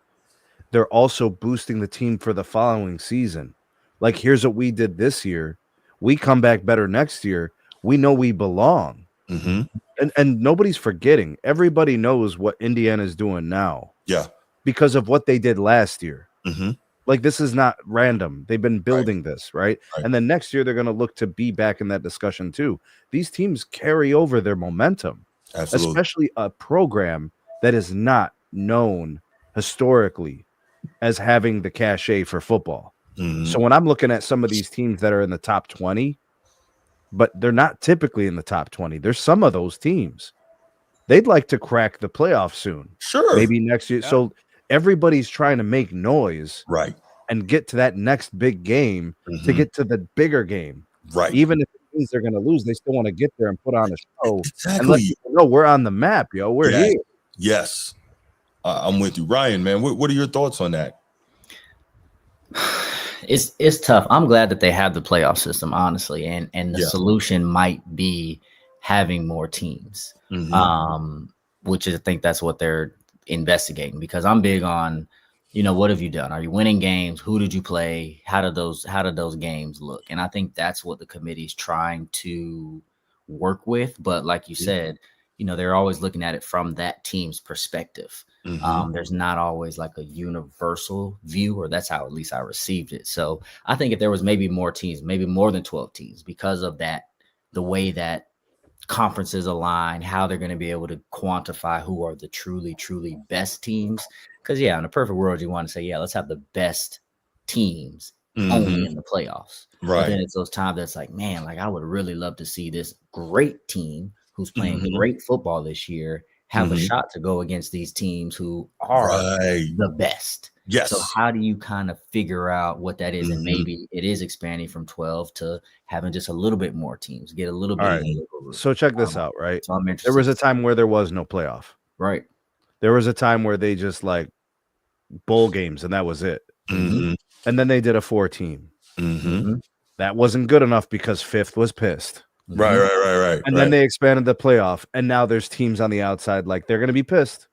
They're also boosting the team for the following season. Like, here's what we did this year. We come back better next year. We know we belong.
Mm-hmm.
And nobody's forgetting. Everybody knows what Indiana's doing now.
Yeah.
Because of what they did last year.
Mm-hmm.
Like, this is not random. They've been building this, right? And then next year, they're going to look to be back in that discussion too. These teams carry over their momentum.
Absolutely.
Especially a program that is not known historically as having the cachet for football.
Mm-hmm.
So when I'm looking at some of these teams that are in the top 20, but they're not typically in the top 20. There's some of those teams. They'd like to crack the playoffs soon.
Sure.
Maybe next year. Yeah. So everybody's trying to make noise.
Right.
And get to that next big game to get to the bigger game.
Right.
Even if it means they're going to lose, they still want to get there and put on a show.
Exactly.
And let people know we're on the map, yo. We're here.
Yes. I'm with you. Ryan, man, what are your thoughts on that?
It's tough. I'm glad that they have the playoff system, honestly, and the solution might be having more teams, which is, I think that's what they're investigating, because I'm big on, what have you done? Are you winning games? Who did you play? How did those games look? And I think that's what the committee's trying to work with. But like you said, they're always looking at it from that team's perspective. There's not always like a universal view, or that's how at least I received it. So I think if there was maybe more teams, maybe more than 12 teams, because of that, the way that conferences align, how they're going to be able to quantify who are the truly, truly best teams. Because, in a perfect world, you want to say, let's have the best teams only in the playoffs.
Right.
But then it's those times that's like, man, like I would really love to see this great team who's playing great football this year have a shot to go against these teams who are the best.
Yes.
So how do you kind of figure out what that is? And maybe it is expanding from 12 to having just a little bit more teams, get a little bit.
Right. So check this out, right?
So I'm interested.
There was a time where there was no playoff.
Right.
There was a time where they just like bowl games and that was it. And then they did a 4-team. That wasn't good enough because 5th was pissed.
Right.
And then they expanded the playoff, and now there's teams on the outside like they're going to be pissed.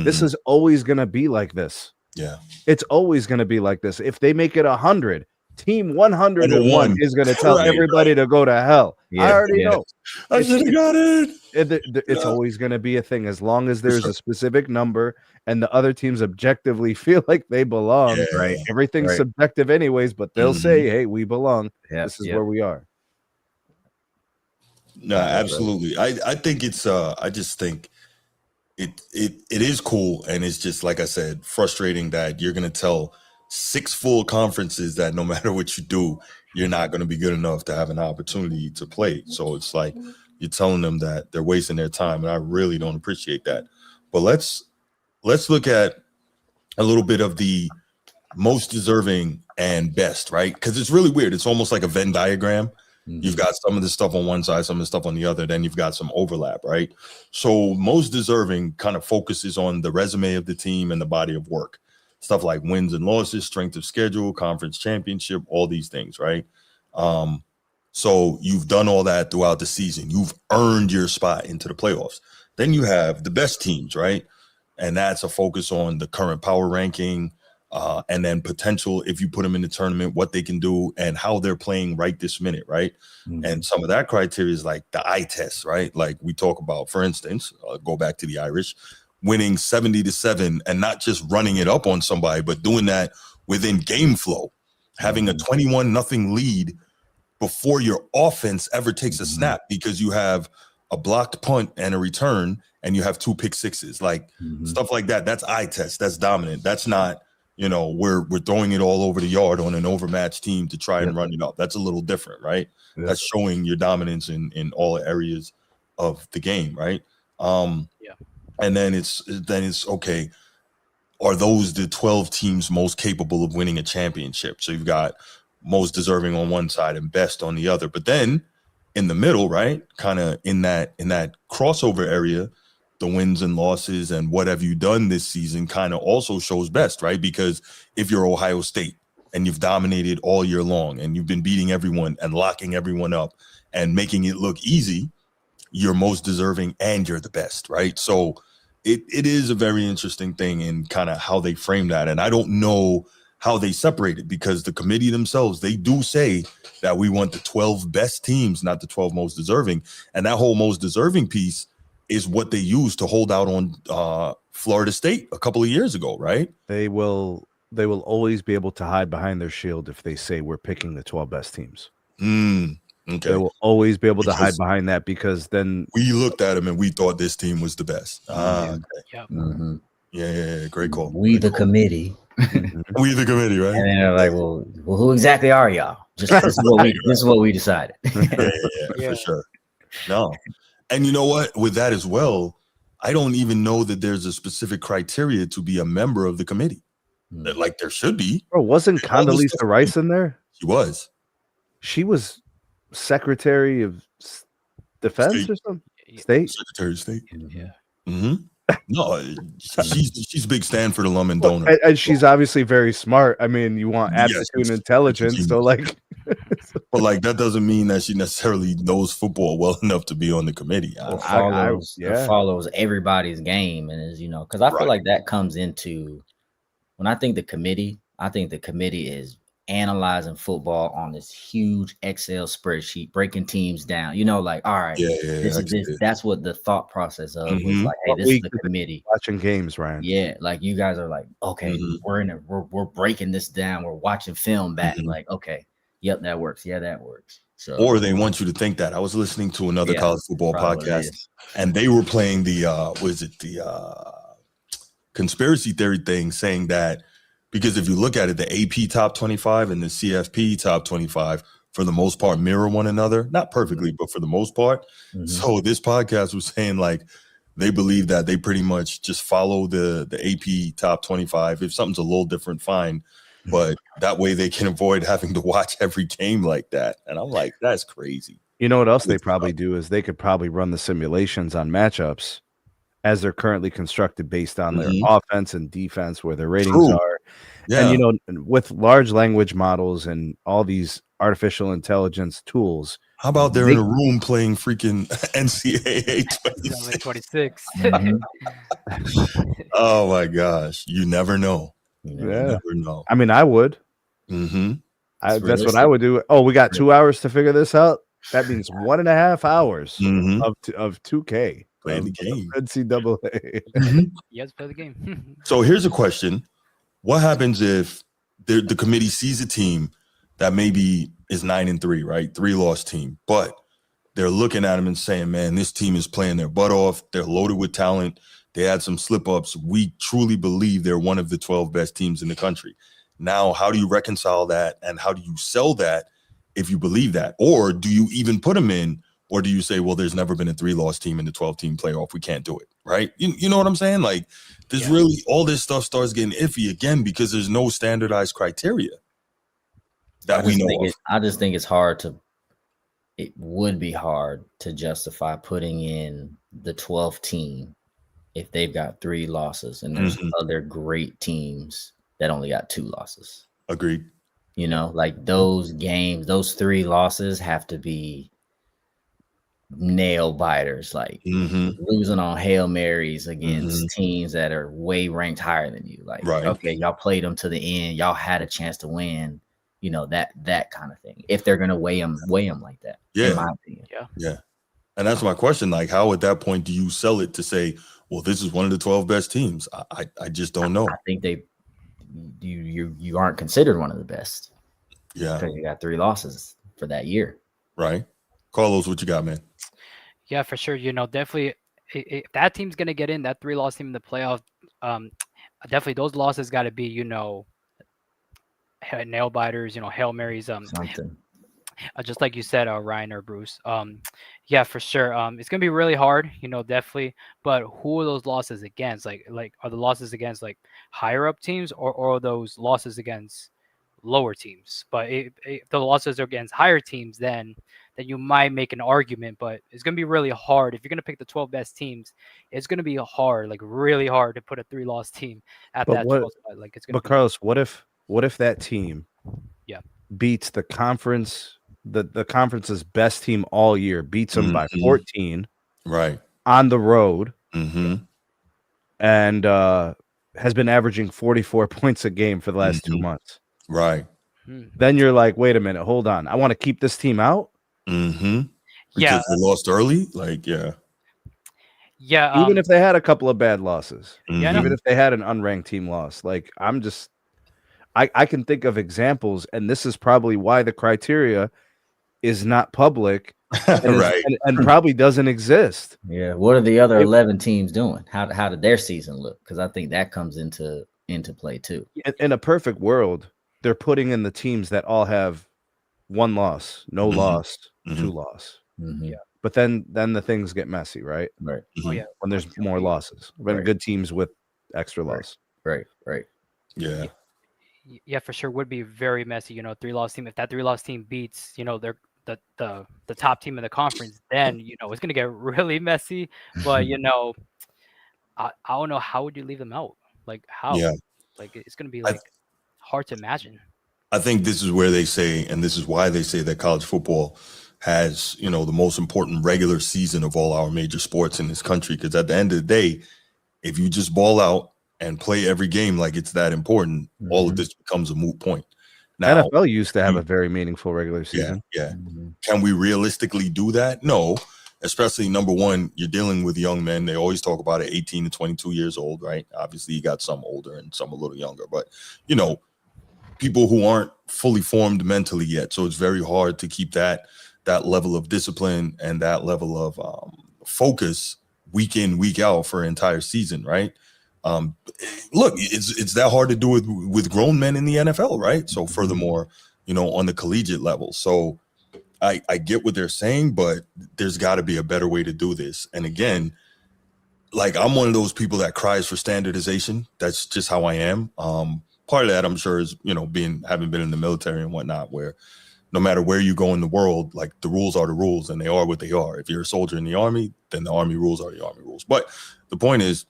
This is always going to be like this.
Yeah,
it's always going to be like this. If they make it 100, team 101 is going to tell everybody to go to hell. I already know.
I should have got it.
It's always going to be a thing as long as there's a specific number and the other teams objectively feel like they belong.
Right.
Everything's subjective anyways, but they'll say, hey, we belong. This is where we are.
No, absolutely. I think it's I just think it is cool, and it's just like I said, frustrating that you're gonna tell 6 full conferences that no matter what you do, you're not gonna be good enough to have an opportunity to play. So it's like you're telling them that they're wasting their time, and I really don't appreciate that. But let's look at a little bit of the most deserving and best, right? Because it's really weird. It's almost like a Venn diagram. You've got some of the stuff on one side, some of the stuff on the other. Then you've got some overlap, right? So most deserving kind of focuses on the resume of the team and the body of work. Stuff like wins and losses, strength of schedule, conference championship, all these things, right? So you've done all that throughout the season. You've earned your spot into the playoffs. Then you have the best teams, right? And that's a focus on the current power ranking, and then potential, if you put them in the tournament, what they can do and how they're playing right this minute, right? And some of that criteria is like the eye test, right? Like we talk about, for instance, go back to the Irish, winning 70-7 and not just running it up on somebody, but doing that within game flow, having a 21-0 lead before your offense ever takes a snap because you have a blocked punt and a return and you have 2 pick sixes, like stuff like that. That's eye test. That's dominant. That's not, we're throwing it all over the yard on an overmatched team to try and run it up. That's a little different, right? That's showing your dominance in all areas of the game, right? And then it's okay. Are those the 12 teams most capable of winning a championship? So you've got most deserving on one side and best on the other. But then in the middle, right, kind of in that crossover area, the wins and losses and what have you done this season kind of also shows best, right? Because if you're Ohio State and you've dominated all year long and you've been beating everyone and locking everyone up and making it look easy, you're most deserving and you're the best, right? So it is a very interesting thing in kind of how they frame that. And I don't know how they separate it because the committee themselves, they do say that we want the 12 best teams, not the 12 most deserving. And that whole most deserving piece is what they used to hold out on Florida State a couple of years ago, right?
They will always be able to hide behind their shield if they say we're picking the 12 best teams.
Okay.
They will always be able to hide behind that because then
we looked at them and we thought this team was the best. Okay. Yeah, great call.
The committee.
We the committee, right?
And then they're like, well, who exactly are y'all? Just this is what we decided.
For sure. No. And you know what? With that as well, I don't even know that there's a specific criteria to be a member of the committee. That like there should be.
Bro, wasn't Condoleezza Rice in there?
She was.
She was Secretary of Defense
State.
or something? State?
Secretary of State.
Yeah.
No, she's a big Stanford alum and donor.
And she's obviously very smart. I mean, you want aptitude and intelligence. So like
but like that doesn't mean that she necessarily knows football well enough to be on the committee.
Follows everybody's game and is, because I feel like that comes into when I think the committee is analyzing football on this huge Excel spreadsheet, breaking teams down, like, all right, that's what the thought process of was like, hey, this is the committee
watching games, Ryan.
Yeah, like you guys are like, okay, we're breaking this down, we're watching film back, like, okay, yep, that works. Yeah, that works. So,
or they want you to think that. I was listening to another college football podcast, and they were playing the conspiracy theory thing, saying that because if you look at it, the AP top 25 and the CFP top 25, for the most part, mirror one another. Not perfectly, but for the most part. So this podcast was saying like they believe that they pretty much just follow the AP top 25. If something's a little different, fine. But that way they can avoid having to watch every game like that. And I'm like, that's crazy.
You know what else they probably do is they could probably run the simulations on matchups as they're currently constructed based on their offense and defense, where their ratings are. Yeah. And, with large language models and all these artificial intelligence tools.
How about they're in a room playing freaking NCAA
26?
Oh, my gosh. You never know.
You never know. I mean, I would. That's what I would do. Oh, we got 2 hours to figure this out. That means 1.5 hours of 2K.
Playing the game.
NCAA.
Yes, play the game.
So here's a question. What happens if the committee sees a team that maybe is 9-3, right? 3-loss team, but they're looking at them and saying, man, this team is playing their butt off. They're loaded with talent. They had some slip-ups. We truly believe they're one of the 12 best teams in the country. Now, how do you reconcile that? And how do you sell that if you believe that? Or do you even put them in? Or do you say, well, there's never been a 3-loss team in the 12-team playoff. We can't do it, right? You know what I'm saying? Like, there's really all this stuff starts getting iffy again because there's no standardized criteria that we know of.
I just think it's hard to it would be hard to justify putting in the 12th team if they've got 3 losses and there's other great teams that only got 2 losses.
Agreed.
You know, like those games, those 3 losses have to be nail biters, like losing on Hail Marys against teams that are way ranked higher than you. Like, okay, y'all played them to the end. Y'all had a chance to win. You know, that kind of thing. If they're going to weigh them like that, in my opinion.
Yeah. And that's my question. Like, how at that point do you sell it to say, well, this is one of the 12 best teams? I just don't know.
I think you aren't considered one of the best.
Yeah.
Because you got 3 losses for that year.
Right. Carlos, what you got, man?
Yeah, for sure. You know, definitely if that team's going to get in, that 3-loss team in the playoff, definitely those losses got to be, you know, nail biters, you know, Hail Marys,
something.
Just like you said, Ryan or Bruce. Yeah, for sure. It's gonna be really hard, you know, definitely. But who are those losses against? Like are the losses against like higher up teams, or are those losses against lower teams? But if the losses are against higher teams, then you might make an argument. But it's gonna be really hard if you're gonna pick the 12 best teams. It's gonna be hard, like really hard, to put a 3-loss team at that 12 spot. Like it's gonna.
But Carlos, what if that team, beats the conference, the conference's best team all year, beats them by 14,
right,
on the road, and has been averaging 44 points a game for the last 2 months,
right?
Then you're like, wait a minute, hold on, I want to keep this team out,
because they lost early, like
even if they had a couple of bad losses,
even
if they had an unranked team loss, like I can think of examples, and this is probably why the criteria is not public, and probably doesn't exist.
Yeah, what are the other 11 teams doing? How did their season look? Because I think that comes into play too.
In a perfect world, they're putting in the teams that all have 1 loss, no loss, 2 loss. But then the things get messy, right?
Right.
When there's more losses, when good teams with extra loss.
Right.
Yeah, for sure, would be very messy. You know, 3-loss team. If that 3-loss team beats, you know, they're the top team in the conference, then you know it's gonna get really messy. But you know, I don't know, how would you leave them out? Like how?
Yeah.
Like it's gonna be like hard to imagine.
I think this is where they say, and this is why they say that college football has, you know, the most important regular season of all our major sports in this country. Because at the end of the day, if you just ball out and play every game like it's that important, all of this becomes a moot point. Now,
NFL used to have a very meaningful regular season.
Yeah. Can we realistically do that? No. Especially, number one, you're dealing with young men. They always talk about it, 18 to 22 years old, right? Obviously, you got some older and some a little younger, but, you know, people who aren't fully formed mentally yet. So it's very hard to keep that level of discipline and that level of focus week in, week out for an entire season, right? Look, it's that hard to do with grown men in the NFL, right? So furthermore, you know, on the collegiate level. So I get what they're saying, but there's got to be a better way to do this. And again, like, I'm one of those people that cries for standardization. That's just how I am. Part of that, I'm sure, is, you know, having been in the military and whatnot, where no matter where you go in the world, like, the rules are the rules and they are what they are. If you're a soldier in the Army, then the Army rules are the Army rules. But the point is,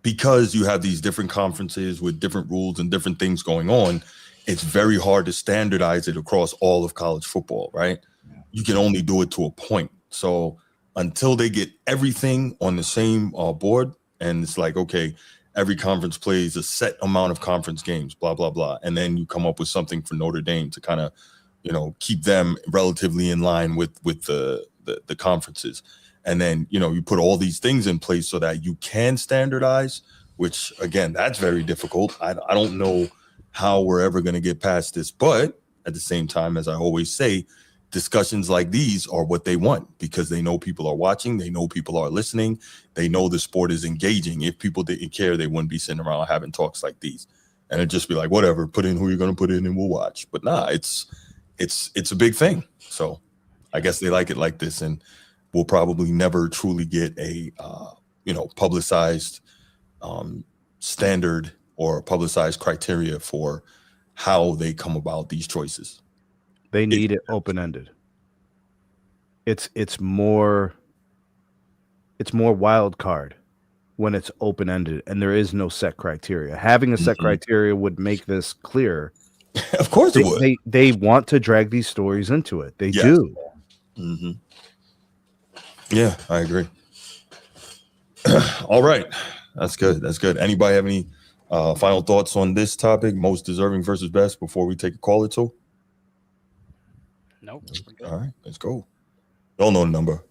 because you have these different conferences with different rules and different things going on, it's very hard to standardize it across all of college football, right? You can only do it to a point. So until they get everything on the same board, and it's like, okay, every conference plays a set amount of conference games, blah, blah, blah. And then you come up with something for Notre Dame to kind of, you know, keep them relatively in line with the conferences. And then, you know, you put all these things in place so that you can standardize, which, again, that's very difficult. I don't know how we're ever going to get past this. But at the same time, as I always say, discussions like these are what they want, because they know people are watching. They know people are listening. They know the sport is engaging. If people didn't care, they wouldn't be sitting around having talks like these. And it'd just be like, whatever, put in who you're going to put in and we'll watch. But nah, it's a big thing. So I guess they like it like this. And we'll probably never truly get a, you know, publicized standard or publicized criteria for how they come about these choices.
They need it open-ended. it's more wild card when it's open ended and there is no set criteria. Having a set criteria would make this clear.
Of course it would.
They want to drag these stories into it. They do.
Mm-hmm. Yeah, I agree. All right. That's good. That's good. Anybody have any final thoughts on this topic, most deserving versus best, before we take a call or two?
Nope.
All right, let's go. Y'all know the number.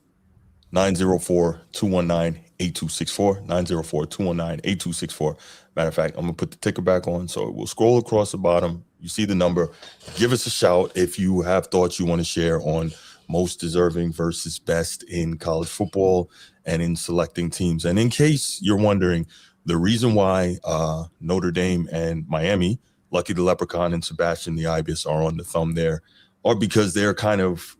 904-219-8264. 904-219-8264. Matter of fact, I'm going to put the ticker back on, so we'll scroll across the bottom. You see the number. Give us a shout if you have thoughts you want to share on most deserving versus best in college football and in selecting teams. And in case you're wondering, the reason why Notre Dame and Miami, Lucky the Leprechaun and Sebastian the Ibis are on the thumb there, are because they're kind of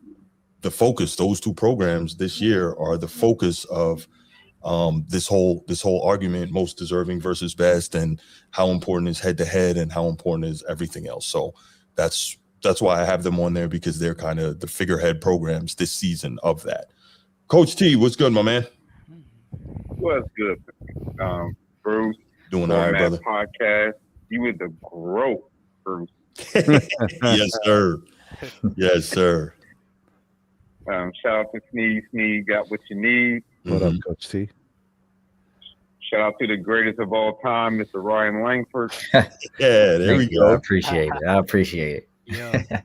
the focus. Those two programs this year are the focus of this whole argument, most deserving versus best, and how important is head to head and how important is everything else. So that's why I have them on there, because they're kind of the figurehead programs this season of that. Coach T, what's good, my man?
What's good, Bruce?
Doing all right, brother.
Podcast. You with the growth, Bruce.
Yes, sir. Yes, sir.
Shout out to Sneed. Sneed got what you need.
What up, Coach T?
Shout out to the greatest of all time, Mr. Ryan Langford.
Yeah, there we go.
I appreciate it.
Yeah.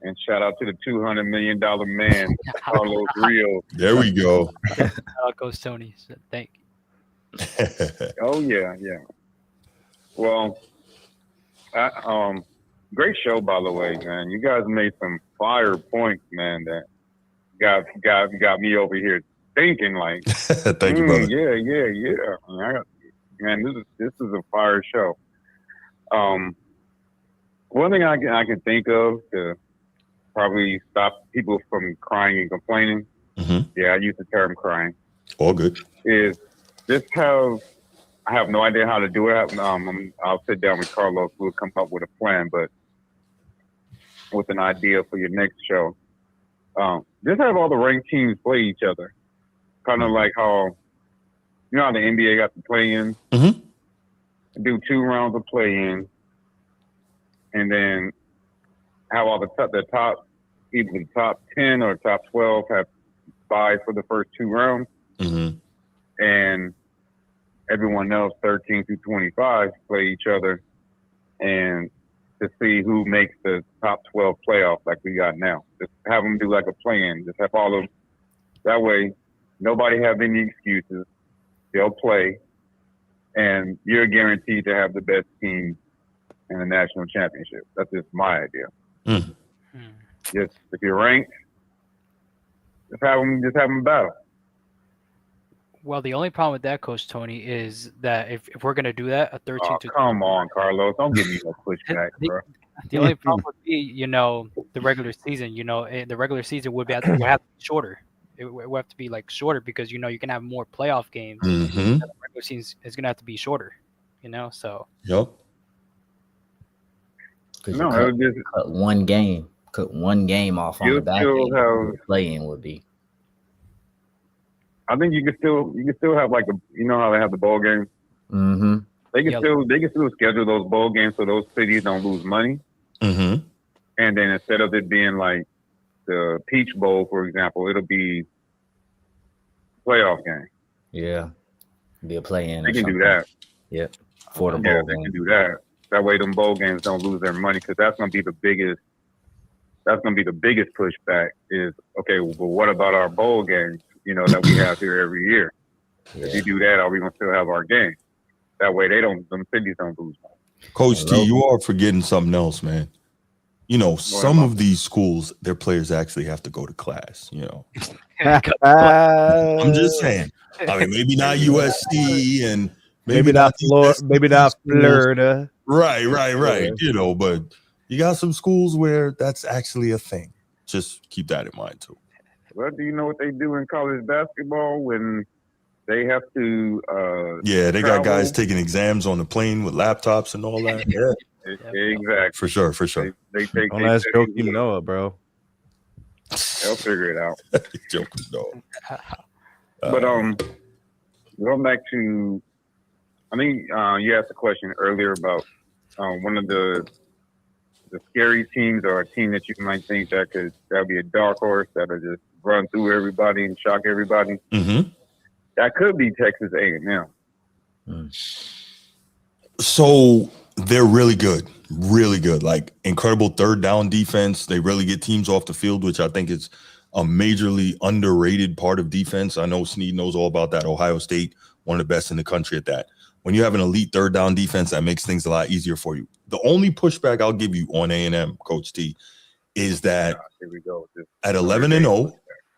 And shout out to the $200 million man, Carlos Rio.
There we go.
Out goes Tony. So thank you.
Oh yeah. Well, great show, by the way, man. You guys made some fire points, man, that got me over here thinking like.
Thank you, brother.
Yeah. Man, this is a fire show. One thing I can think of to probably stop people from crying and complaining.
Mm-hmm.
Yeah, I use the term crying.
All good.
Is just I have no idea how to do it. I'll sit down with Carlos. We'll come up with a plan, but with an idea for your next show. Just have all the ranked teams play each other. Kind of like how, you know how the NBA got the play-in?
Mm-hmm.
Do 2 rounds of play-in, and then have all the top, either the top 10 or top 12 have bye for the first 2 rounds.
Mm-hmm.
And everyone else, 13 through 25, play each other, and to see who makes the top 12 playoff like we got now. Just have them do like a play-in. Just have all of them. That way, nobody have any excuses. They'll play, and you're guaranteed to have the best team in the national championship. That's just my idea.
Mm.
Just if you're ranked, just have them battle.
Well, the only problem with that, Coach Tony, is that if we're going to do that, a 13 to
come on, Carlos. Don't give me no pushback, bro.
The only problem would be, the regular season. The regular season would have to be shorter. It would have to be like shorter because you can have more playoff games.
Mm-hmm.
And the regular season is going to have to be shorter. So.
Yep.
No, it would just
cut one game off on the back end. Play-in would be.
I think you can still have like how they have the bowl games.
Mm-hmm.
They can still schedule those bowl games so those cities don't lose money.
Mm-hmm.
And then instead of it being like the Peach Bowl, for example, it'll be playoff game.
Yeah, be a play-in.
They can do that.
Yep. For the bowl
yeah,
game.
they can do that. That way, them bowl games don't lose their money, because that's going to be the biggest. That's going to be the biggest pushback. Is okay. Well, what about our bowl games? That we have here every year. Yeah. If you do that, are we going to still have our game? That way, them cities don't lose money.
Coach T, you are forgetting something else, man. Some of these schools, their players actually have to go to class. I'm just saying. I mean, maybe not USC and
maybe not Florida. Maybe not Florida.
Right. But you got some schools where that's actually a thing. Just keep that in mind too.
Well, do you know what they do in college basketball when they have to?
They
travel?
got guys taking exams on the plane with laptops and all that. Yeah,
exactly.
For sure.
They
Don't ask Joakim Noah, bro.
They'll figure it out.
Joking, dog.
But going back to, I think you asked a question earlier about one of the scary teams or a team that you might think that'll be a dark horse that'll just run through everybody and shock everybody.
Mm-hmm.
That could be Texas A&M.
So they're really good. Like incredible third down defense. They really get teams off the field, which I think is a majorly underrated part of defense. I know Snead knows all about that. Ohio State, one of the best in the country at that. When you have an elite third down defense, that makes things a lot easier for you. The only pushback I'll give you on A&M, Coach T, is that
here we go.
at 11-0,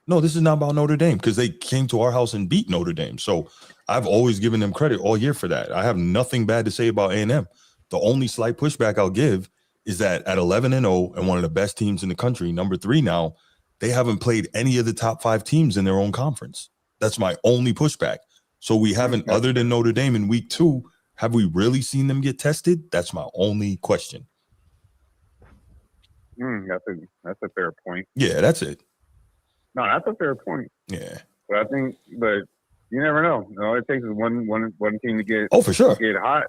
no, this is not about Notre Dame because they came to our house and beat Notre Dame. So I've always given them credit all year for that. I have nothing bad to say about A&M. The only slight pushback I'll give is that at 11-0 and one of the best teams in the country, number 3 now, they haven't played any of the top 5 teams in their own conference. That's my only pushback. So we haven't, other than Notre Dame in week 2, have we really seen them get tested? That's my only question.
That's a fair point.
Yeah, that's it.
No, that's a fair point.
Yeah.
But but you never know. All it takes is one team to get
for sure.
Get hot.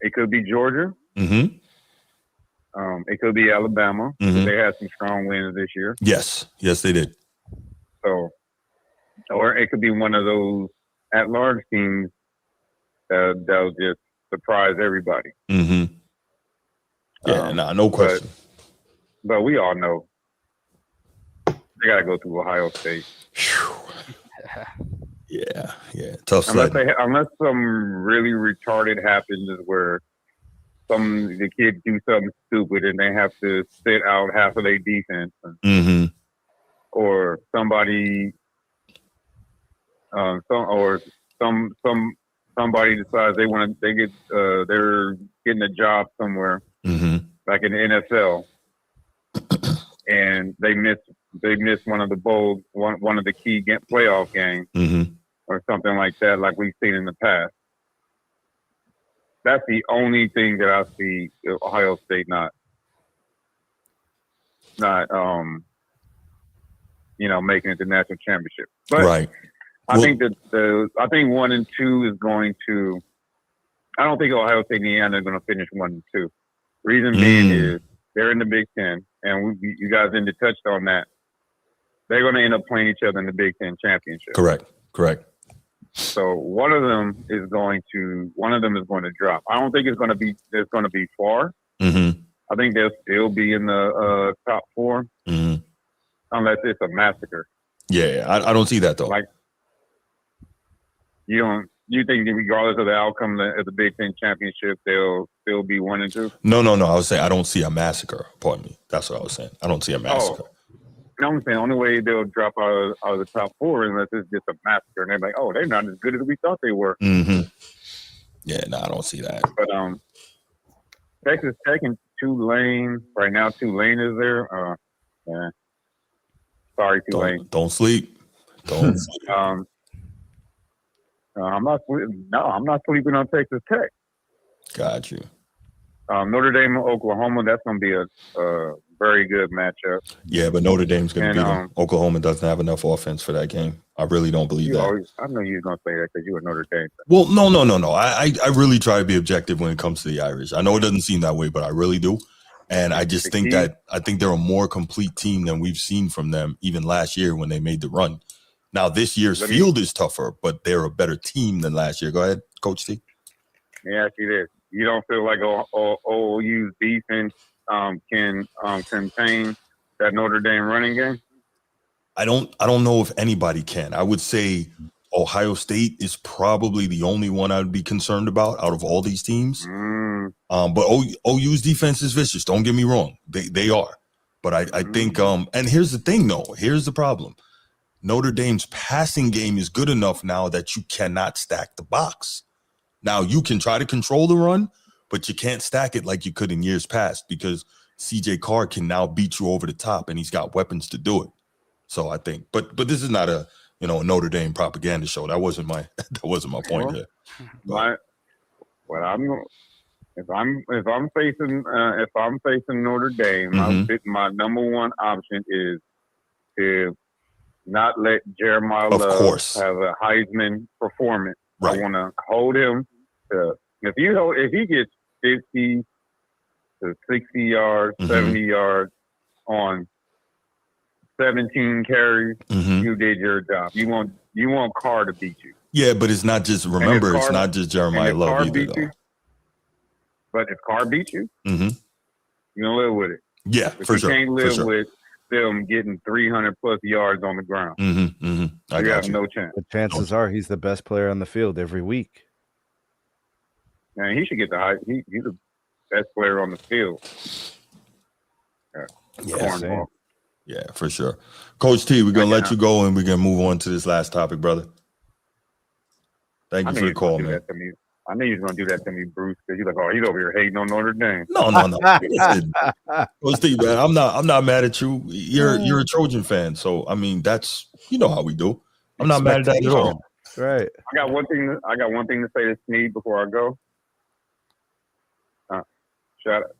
It could be Georgia.
Mm-hmm.
It could be Alabama.
Mm-hmm.
They had some strong wins this year.
Yes, they did.
So, or it could be one of those at-large teams that'll just surprise everybody.
Mm-hmm. Yeah, no question.
But we all know they got to go through Ohio State.
Yeah. Tough
unless some really retarded happens where the kids do something stupid and they have to sit out half of their defense, or somebody, somebody decides they're getting a job somewhere, like in the NFL, and they miss one of the key playoff games, or something like that, like we've seen in the past. That's the only thing that I see Ohio State not making it to national championship. But
right.
I think 1 and 2 is going to. I don't think Ohio State and Indiana are going to finish 1 and 2. Reason being is they're in the Big Ten, and you guys touched on that. They're going to end up playing each other in the Big Ten championship.
Correct.
So one of them is going to drop. I don't think it's going to be far. I think they'll still be in the top 4, unless it's a massacre.
Yeah, I don't see that though.
Like you think that regardless of the outcome of the Big Ten championship, they'll still be 1 and 2?
No. I was saying I don't see a massacre. Pardon me. That's what I was saying. I don't see a massacre.
I'm saying the only way they'll drop out of the top 4 unless it's just a massacre, and they're like, "Oh, they're not as good as we thought they were."
Yeah, no, I don't see that.
But Texas Tech and Tulane right now. Tulane is there. Yeah. Sorry, Tulane.
Don't sleep. Don't sleep.
I'm not sleeping on Texas Tech.
Got you.
Notre Dame, Oklahoma. That's going to be a very good matchup.
Yeah, but Notre Dame's going to beat them. Oklahoma doesn't have enough offense for that game. I really don't believe that.
I know you were going to say that because you were Notre Dame.
Well, no. I really try to be objective when it comes to the Irish. I know it doesn't seem that way, but I really do. And I just think they're a more complete team than we've seen from them even last year when they med the run. Now, this year's field is tougher, but they're a better team than last year. Go ahead, Coach T.
Yeah, see this. You don't feel like OU's defense can contain that Notre Dame running game?
I don't know if anybody can. I would say Ohio State is probably the only one I would be concerned about out of all these teams. But OU's defense is vicious. Don't get me wrong. They are. But I think and here's the thing, though. Here's the problem. Notre Dame's passing game is good enough now that you cannot stack the box. Now, you can try to control the run, but you can't stack it like you could in years past because C.J. Carr can now beat you over the top, and he's got weapons to do it. So I think, but this is not a Notre Dame propaganda show. That wasn't my point here.
If I'm facing Notre Dame, my number one option is to not let Jeremiah
Of
Love
course.
have a Heisman performance.
Right.
I want to hold him to if he gets 50 to 60 yards, 70 yards on 17 carries, you did your job. You want Carr to beat you.
Yeah, but it's not just it's not just Jeremiah Love either, though.
But if Carr beats you, you gonna live with it.
Yeah,
but
for
you
sure.
can't live with them getting 300 plus yards on the ground.
You
have no chance.
The chances are he's the best player on the field every week.
Man, he should get the high. He's the best player on the field.
Yeah, for sure. Coach T, we're gonna let you go and we're gonna move on to this last topic, brother. Thank you for the call, man.
I knew he was gonna do that to me, Bruce, because he's like, oh, he's over here hating on Notre Dame.
No. Listen, Coach T, man, I'm not mad at you. You're a Trojan fan, so I mean that's how we do. I'm not mad at that at all.
Right.
I got one thing to say to Sneed before I go.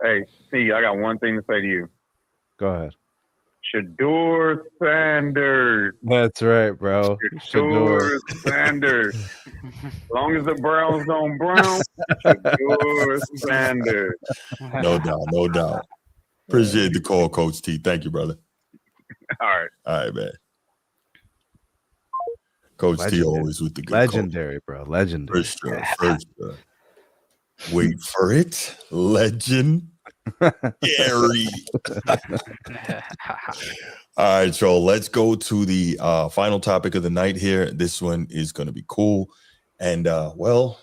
Hey, Sneed, I got one thing to say to you.
Go ahead.
Shador Sanders.
That's right, bro.
Shador Sanders. As long as the Browns don't brown, Shador Sanders.
No doubt. Appreciate the call, Coach T. Thank you, brother.
All right,
man. Coach T always with the good
legendary, bro. Legendary.
For sure. Wait for it. Legend. Gary. All right, so let's go to the final topic of the night here. This one is going to be cool. And, well,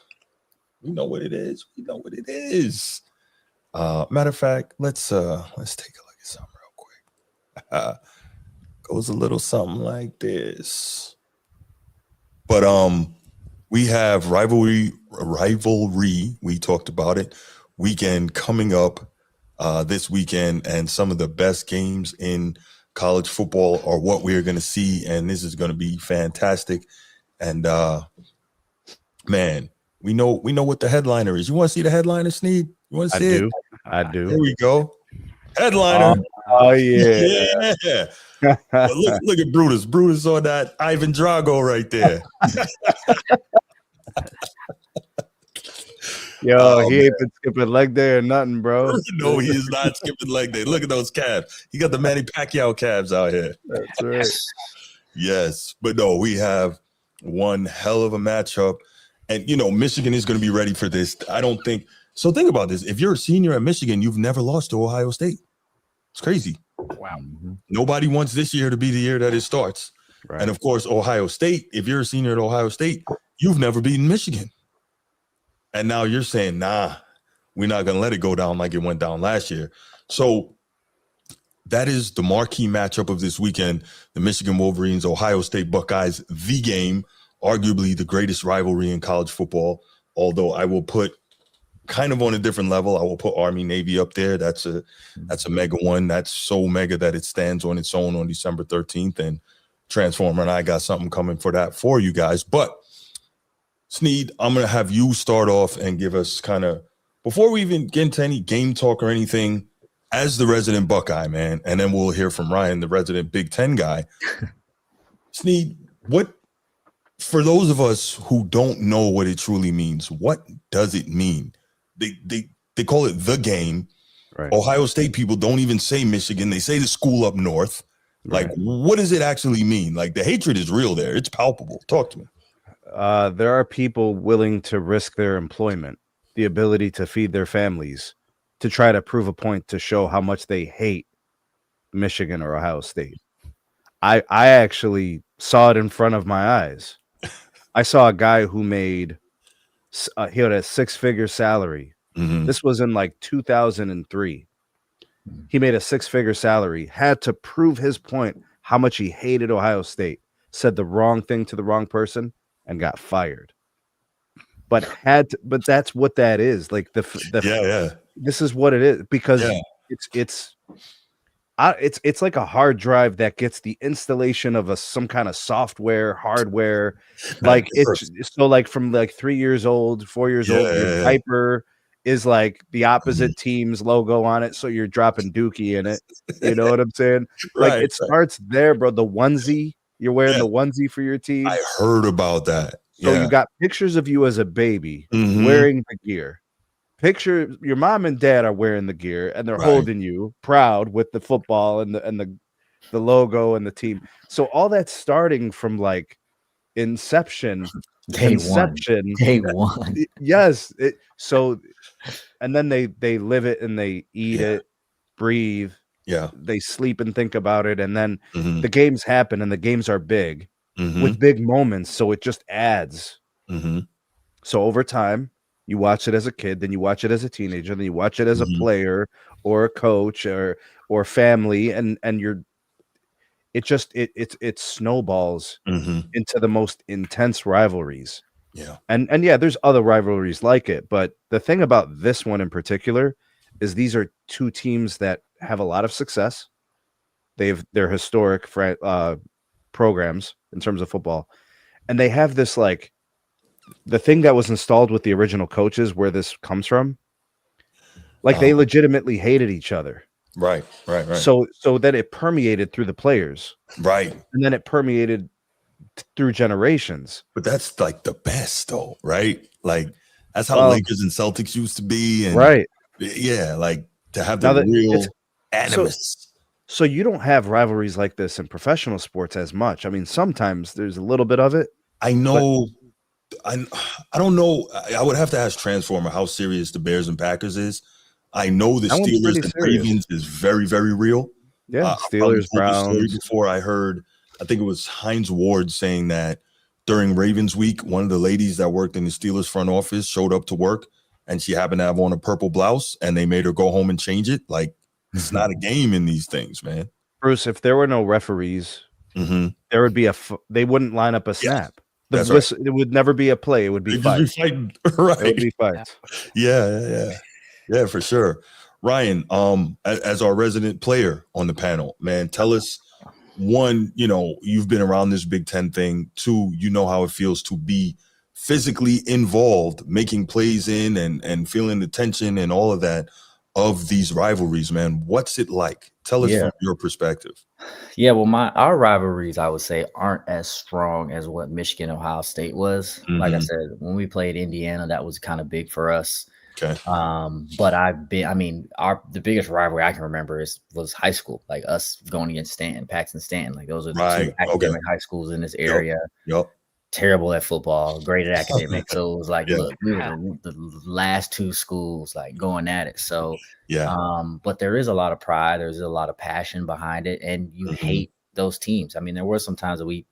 we know what it is. Matter of fact, let's take a look at something real quick. Goes a little something like this. But we have rivalry. We talked about it. Weekend coming up this weekend, and some of the best games in college football are what we're going to see, and this is going to be fantastic. And man, we know what the headliner is. You want to see the headliner, Sneed? You want to see it?
I do.
Here we go. Headliner.
Oh yeah.
Well, look at Brutus. Brutus on that Ivan Drago right there.
Yo, he ain't been skipping leg day or nothing, bro.
No, he is not skipping leg day. Look at those calves. He got the Manny Pacquiao calves out here.
That's right.
Yes, but no, we have one hell of a matchup. And, Michigan is going to be ready for this. I don't think – so think about this. If you're a senior at Michigan, you've never lost to Ohio State. It's crazy.
Wow.
Nobody wants this year to be the year that it starts.
Right.
And, of course, Ohio State, if you're a senior at Ohio State, you've never beaten Michigan. And now you're saying, nah, we're not going to let it go down like it went down last year. So that is the marquee matchup of this weekend. The Michigan Wolverines, Ohio State Buckeyes, the game, arguably the greatest rivalry in college football. Although I will put kind of on a different level, I will put Army Navy up there. That's a mega one. That's so mega that it stands on its own on December 13th. And Transformer and I got something coming for that for you guys. But Sneed, I'm going to have you start off and give us kind of, before we even get into any game talk or anything, as the resident Buckeye, man, and then we'll hear from Ryan, the resident Big Ten guy. Sneed, for those of us who don't know what it truly means, what does it mean? They call it the game.
Right.
Ohio State people don't even say Michigan. They say the school up north. Like, what does it actually mean? Like, the hatred is real there. It's palpable. Talk to me.
There are people willing to risk their employment, the ability to feed their families, to try to prove a point to show how much they hate Michigan or Ohio State. I actually saw it in front of my eyes. I saw a guy who made he had a 6-figure salary.
Mm-hmm.
This was in like 2003. He made a 6-figure salary, had to prove his point how much he hated Ohio State, said the wrong thing to the wrong person, and got fired. But that's what that is. Like this is what it is, because it's like a hard drive that gets the installation of some kind of software, hardware. Like it's so like from like 3 years old, 4 years old, your diaper is like the opposite team's logo on it, so you're dropping Dookie in it. You know what I'm saying? Like
Right,
it starts there, bro. The onesie, you're wearing the onesie for your team.
I heard about that.
So you got pictures of you as a baby wearing the gear. Picture your mom and dad are wearing the gear and they're holding you proud with the football and the logo and the team. So all that's starting from like inception, conception,
day one.
Yes. So and then they live it and they eat it, breathe.
Yeah.
They sleep and think about it. And then the games happen and the games are big with big moments. So it just adds. So over time, you watch it as a kid, then you watch it as a teenager, then you watch it as a player or a coach or family, and it snowballs into the most intense rivalries.
Yeah.
And yeah, there's other rivalries like it, but the thing about this one in particular is these are two teams that have a lot of success. They're historic programs in terms of football, and they have this like the thing that was installed with the original coaches where this comes from. Like they legitimately hated each other.
Right.
So that it permeated through the players.
Right.
And then it permeated through generations.
But that's like the best though, right? Like that's how Lakers and Celtics used to be. And
right.
Yeah, like to have the real animus.
So you don't have rivalries like this in professional sports as much. I mean, sometimes there's a little bit of it.
I know. I don't know. I would have to ask Transformer how serious the Bears and Packers is. I know the Steelers and Ravens is very, very real.
Yeah, Steelers, Browns.
Before I heard, I think it was Hines Ward saying that during Ravens week, one of the ladies that worked in the Steelers front office showed up to work and she happened to have on a purple blouse and they made her go home and change it. Like it's not a game in these things, man.
Bruce, if there were no referees, there would be they wouldn't line up a snap. It would never be a play. It would be fights.
Right.
It would be fights.
Yeah, for sure. Ryan, as our resident player on the panel, man, tell us, one, you've been around this Big Ten thing. Two, you know how it feels to be physically involved, making plays in and feeling the tension and all of that of these rivalries, man. What's it like? Tell us from your perspective.
Yeah, well, our rivalries, I would say, aren't as strong as what Michigan, Ohio State was. Like I said, when we played Indiana, that was kind of big for us.
Okay.
But the biggest rivalry I can remember was high school, like us going against Paxton Stanton. Like those are the two academic high schools in this area.
Yep.
Terrible at football, great at academics. So it was like, look, we were the last two schools like going at it. So but there is a lot of pride, there's a lot of passion behind it, and you hate those teams. I mean, there were some times that we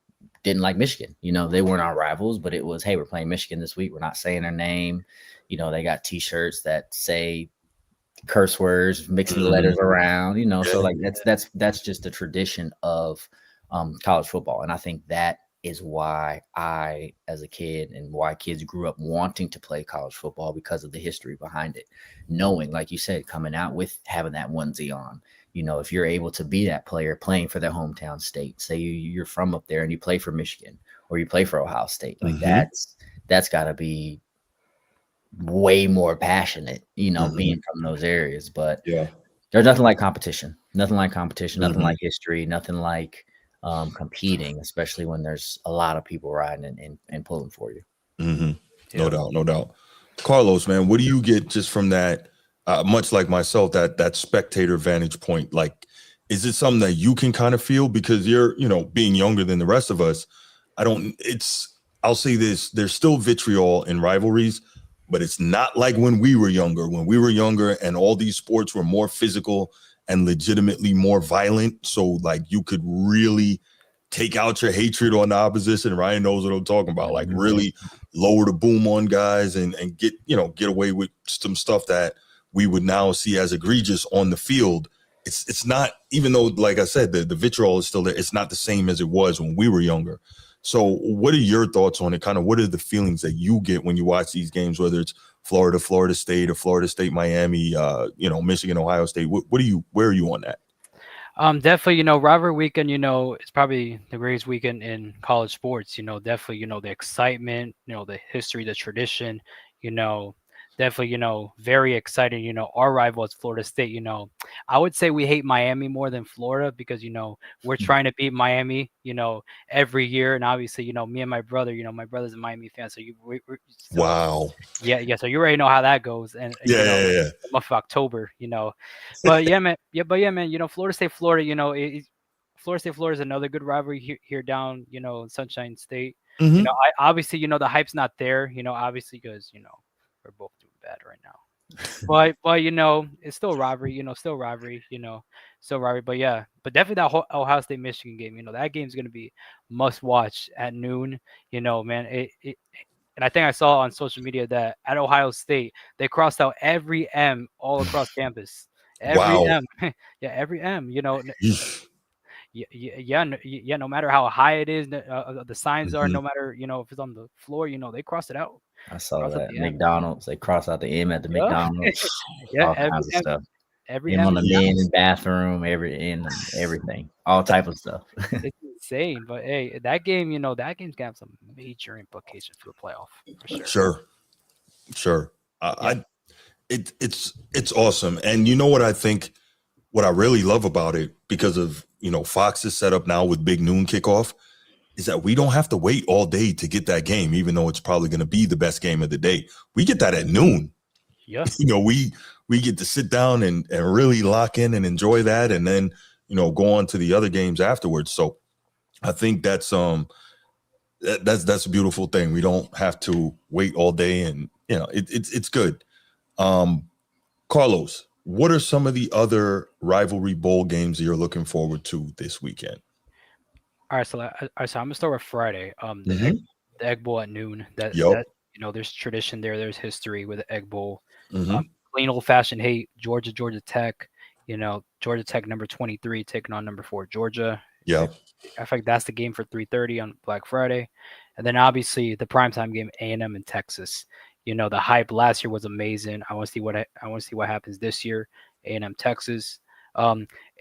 didn't like Michigan. They weren't our rivals, but it was, hey, we're playing Michigan this week. We're not saying their name. They got T-shirts that say curse words, mixing the letters around. So like that's just a tradition of college football, and I think that is why I, as a kid, and why kids grew up wanting to play college football, because of the history behind it. Knowing, like you said, coming out with having that onesie on, if you're able to be that player playing for their hometown state, say you're from up there and you play for Michigan or you play for Ohio State, like that's got to be way more passionate, being from those areas. But there's nothing like competition, nothing like history, nothing like competing, especially when there's a lot of people riding and pulling for you.
No doubt. Carlos, man, what do you get just from that? Much like myself, that spectator vantage point. Like, is it something that you can kind of feel because you're, being younger than the rest of us? I'll say this: there's still vitriol in rivalries, but it's not like when we were younger. When we were younger, and all these sports were more physical and legitimately more violent. So like you could really take out your hatred on the opposition. Ryan knows what I'm talking about. Like really lower the boom on guys and get away with some stuff that we would now see as egregious on the field. It's not, even though, like I said, the vitriol is still there, it's not the same as it was when we were younger. So what are your thoughts on it? Kind of what are the feelings that you get when you watch these games, whether it's Florida State, or Florida State, Miami, Michigan, Ohio State? Where are you on that?
Definitely, rivalry weekend, it's probably the greatest weekend in college sports. Definitely, the excitement, the history, the tradition, definitely, very excited. Our rival is Florida State. I would say we hate Miami more than Florida because, we're trying to beat Miami, every year. And obviously, me and my brother, my brother's a Miami fan. So
Wow.
Yeah. So you already know how that goes. And,
Yeah.
the month of October, but yeah, man. Florida State, Florida, Florida State, Florida is another good rivalry here down, in Sunshine State.
Mhm.
I obviously, the hype's not there, obviously because, we're both doing bad right now. But it's still rivalry, still rivalry, still rivalry. But yeah, but definitely that Ohio State Michigan game, that game's gonna be must watch at noon. Man, and I think I saw on social media that at Ohio State they crossed out every M all across campus. Every
Wow.
M, yeah, every M. Yeah, no matter how high it is, the signs are, no matter, if it's on the floor, they cross it out.
I saw
Cross out
that
the M.
McDonald's. They cross out the M at the
Yeah.
McDonald's.
Yeah,
All kinds of stuff.
every
M
M
on the
is
men's bathroom, everything, all type of stuff.
it's insane. But hey, that game, that game's gonna have some major implications for the playoff for sure.
Sure. It's awesome. And you know what I think? What I really love about it, because of Fox is set up now with big noon kickoff, is that we don't have to wait all day to get that game, even though it's probably going to be the best game of the day. We get that at noon.
Yeah.
We get to sit down and really lock in and enjoy that, and then go on to the other games afterwards. So I think that's a beautiful thing. We don't have to wait all day, and it's good. Carlos, what are some of the other rivalry bowl games that you're looking forward to this weekend?
All right, so I'm gonna start with Friday. The Egg Bowl at noon. That there's tradition there. There's history with the Egg Bowl. Clean old fashioned hate. Georgia Tech. Georgia Tech number 23 taking on number 4 Georgia.
Yeah.
I think that's the game for 3:30 on Black Friday, and then obviously the primetime game A&M in Texas. The hype last year was amazing. I want to see what happens this year. A&M Texas,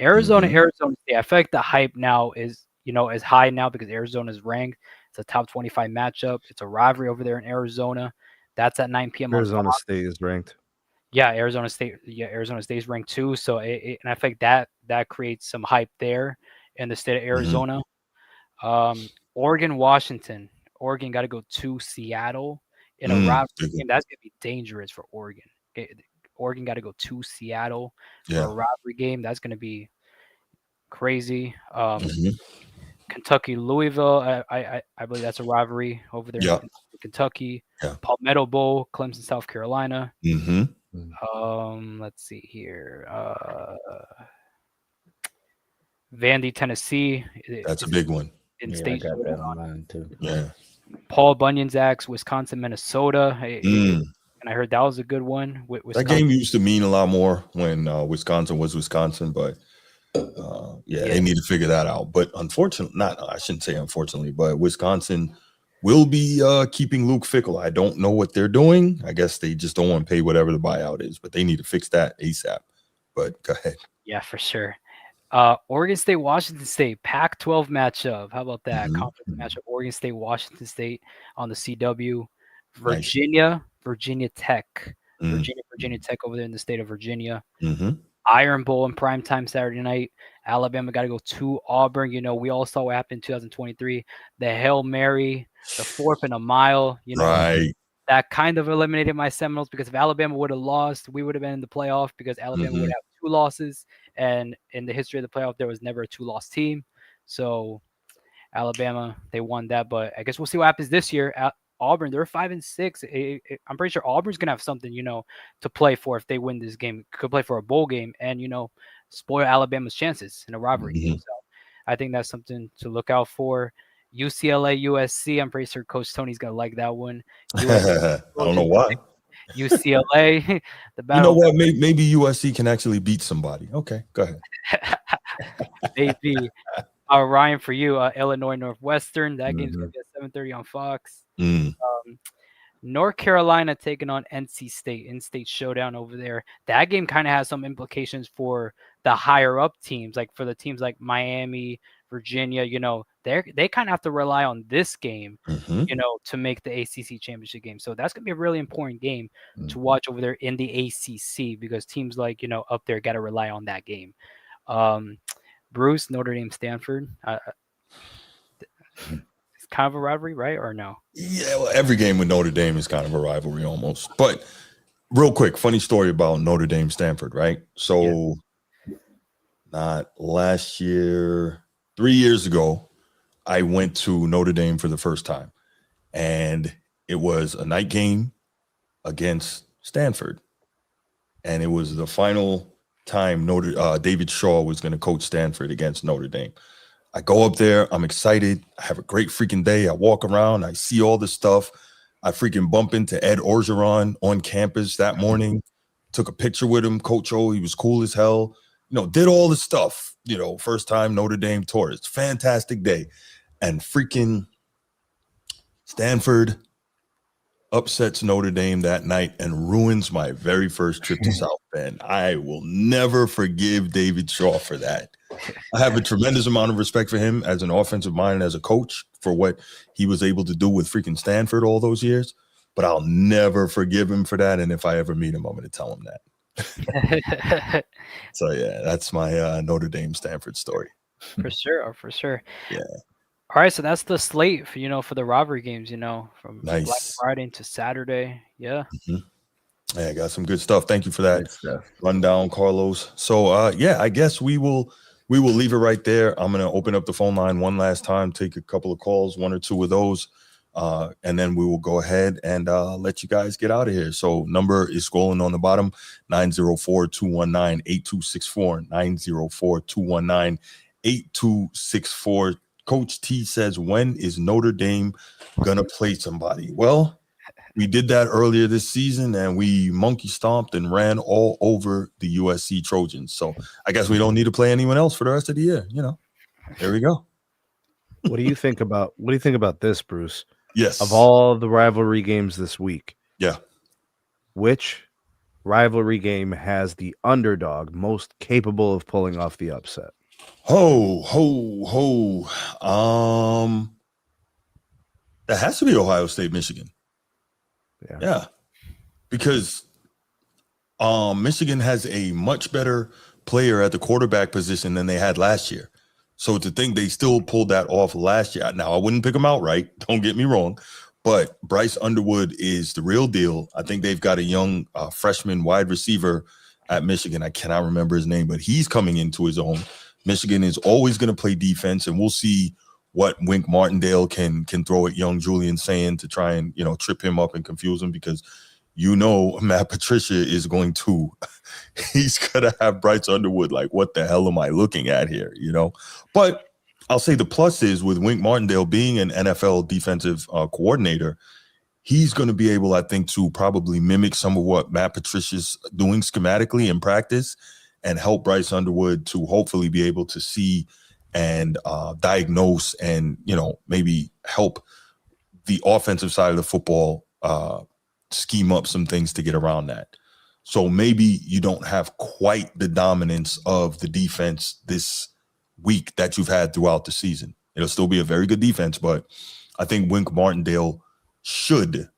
Arizona State. I feel like the hype now is is high now because Arizona is ranked. It's a top 25 matchup. It's a rivalry over there in Arizona. That's at 9 p.m.
Arizona State is ranked.
Yeah, Arizona State. Yeah, Arizona State's ranked too. So and I think that creates some hype there in the state of Arizona. Oregon, Washington. Oregon got to go to Seattle in a rivalry game. That's gonna be dangerous for Oregon. Oregon got to go to Seattle for a rivalry game. That's gonna be crazy. Kentucky, Louisville. I believe that's a rivalry over there in Kentucky. Palmetto Bowl, Clemson, South Carolina. Let's see here. Vandy, Tennessee.
That's a big one.
I got that on mine too.
Yeah.
Paul Bunyan's Axe, Wisconsin, Minnesota. And I heard that was a good one.
That game used to mean a lot more when Wisconsin was Wisconsin, but they need to figure that out. But unfortunately, I shouldn't say unfortunately, but Wisconsin will be keeping Luke Fickell. I don't know what they're doing. I guess they just don't want to pay whatever the buyout is, but they need to fix that ASAP. But go ahead.
Yeah, for sure. Oregon State, Washington State, Pac-12 matchup. How about that? Conference matchup. Oregon State, Washington State on the CW. Virginia, Virginia Tech. Virginia Tech over there in the state of Virginia. Iron Bowl in primetime Saturday night. Alabama got to go to Auburn. We all saw what happened in 2023. The Hail Mary, the 4th and a mile. That kind of eliminated my Seminoles because if Alabama would have lost, we would have been in the playoff because Alabama would have 2 losses. And in the history of the playoff, there was never a 2-loss team. So Alabama, they won that. But I guess we'll see what happens this year. Auburn, they're 5-6. I'm pretty sure Auburn's gonna have something, to play for if they win this game. Could play for a bowl game and spoil Alabama's chances in a rivalry game. So I think that's something to look out for. UCLA, USC. I'm pretty sure Coach Tony's gonna like that one.
I don't know why.
UCLA, the battle.
You know what? Maybe USC can actually beat somebody. Okay, go ahead.
Maybe. Ryan, for you, Illinois Northwestern. That game's gonna be at 7:30 on Fox. North Carolina taking on NC State, in-state showdown over there. That game kind of has some implications for the higher up teams, like for the teams like Miami, Virginia. they kind of have to rely on this game,
Mhm.
to make the ACC championship game. So that's gonna be a really important game
Mm.
to watch over there in the ACC because teams like up there got to rely on that game. Bruce, Notre Dame, Stanford. It's kind of a rivalry, right? Or no?
Yeah, well, every game with Notre Dame is kind of a rivalry almost. But real quick, funny story about Notre Dame Stanford, right? So not last year, 3 years ago, I went to Notre Dame for the first time. And it was a night game against Stanford. And it was the final time David Shaw was going to coach Stanford against Notre Dame. I go up there. I'm excited. I have a great freaking day. I walk around. I see all this stuff. I freaking bump into Ed Orgeron on campus that morning. Took a picture with him. Coach O, he was cool as hell. Did all the stuff. First time Notre Dame tourist. Fantastic day. And freaking Stanford upsets Notre Dame that night and ruins my very first trip to South Bend. I will never forgive David Shaw for that. I have a tremendous amount of respect for him as an offensive mind and as a coach for what he was able to do with freaking Stanford all those years, but I'll never forgive him for that. And if I ever meet him, I'm going to tell him that. So yeah, that's my Notre Dame Stanford story.
For sure.
Yeah.
All right, so that's the slate for for the rivalry games, from
Nice.
Black Friday to Saturday. Yeah.
Mm-hmm. Yeah, I got some good stuff. Thank you for that
Good stuff.
rundown, Carlos. So I guess we will leave it right there. I'm gonna open up the phone line one last time, take a couple of calls, one or two of those, and then we will go ahead and let you guys get out of here. So number is scrolling on the bottom, 904-219-8264, 904-219-8264. Coach T says, when is Notre Dame gonna play somebody? Well, we did that earlier this season, and we monkey stomped and ran all over the USC Trojans. So I guess we don't need to play anyone else for the rest of the year. There we go.
What do you think about this, Bruce?
Yes.
Of all the rivalry games this week,
yeah,
which rivalry game has the underdog most capable of pulling off the upset?
That has to be Ohio State, Michigan. Yeah. Because Michigan has a much better player at the quarterback position than they had last year. So to think they still pulled that off last year. Now, I wouldn't pick them outright. Don't get me wrong. But Bryce Underwood is the real deal. I think they've got a young freshman wide receiver at Michigan. I cannot remember his name, but he's coming into his own. Michigan is always going to play defense, and we'll see what Wink Martindale can throw at young Julian Sand to try and, trip him up and confuse him, because Matt Patricia is going to he's going to have Bryce Underwood like, what the hell am I looking at here, But I'll say the plus is with Wink Martindale being an NFL defensive coordinator, he's going to be able, I think, to probably mimic some of what Matt Patricia's doing schematically in practice and help Bryce Underwood to hopefully be able to see and diagnose and, maybe help the offensive side of the football scheme up some things to get around that. So maybe you don't have quite the dominance of the defense this week that you've had throughout the season. It'll still be a very good defense, but I think Wink Martindale should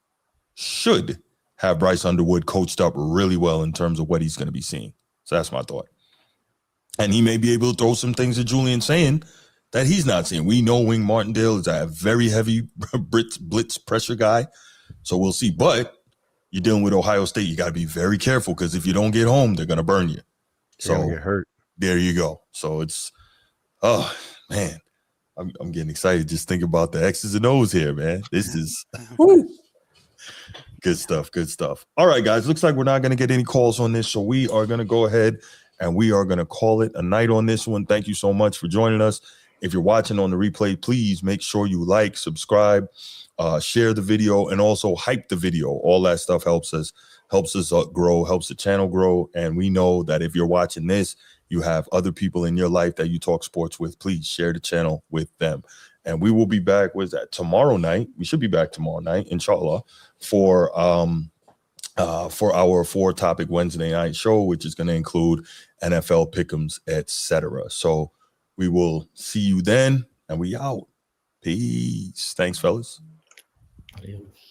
have Bryce Underwood coached up really well in terms of what he's going to be seeing. So that's my thought. And he may be able to throw some things at Julian saying that he's not seeing. We know Wink Martindale is a very heavy blitz pressure guy. So we'll see. But you're dealing with Ohio State. You got to be very careful, because if you don't get home, they're going to burn you. So
get hurt. There
you go. So it's, oh, man, I'm getting excited just thinking about the X's and O's here, man. This is woo. Good stuff. Good stuff. All right, guys. Looks like we're not going to get any calls on this. So we are going to go ahead and we are going to call it a night on this one. Thank you so much for joining us. If you're watching on the replay, please make sure you like, subscribe, share the video, and also hype the video. All that stuff helps us grow, helps the channel grow. And we know that if you're watching this, you have other people in your life that you talk sports with. Please share the channel with them. And we will be back. Was that tomorrow night? We should be back tomorrow night, inshallah, for our 4-topic Wednesday night show, which is going to include NFL pick'ems, etc. So we will see you then, and we out. Peace. Thanks, fellas.
Adios.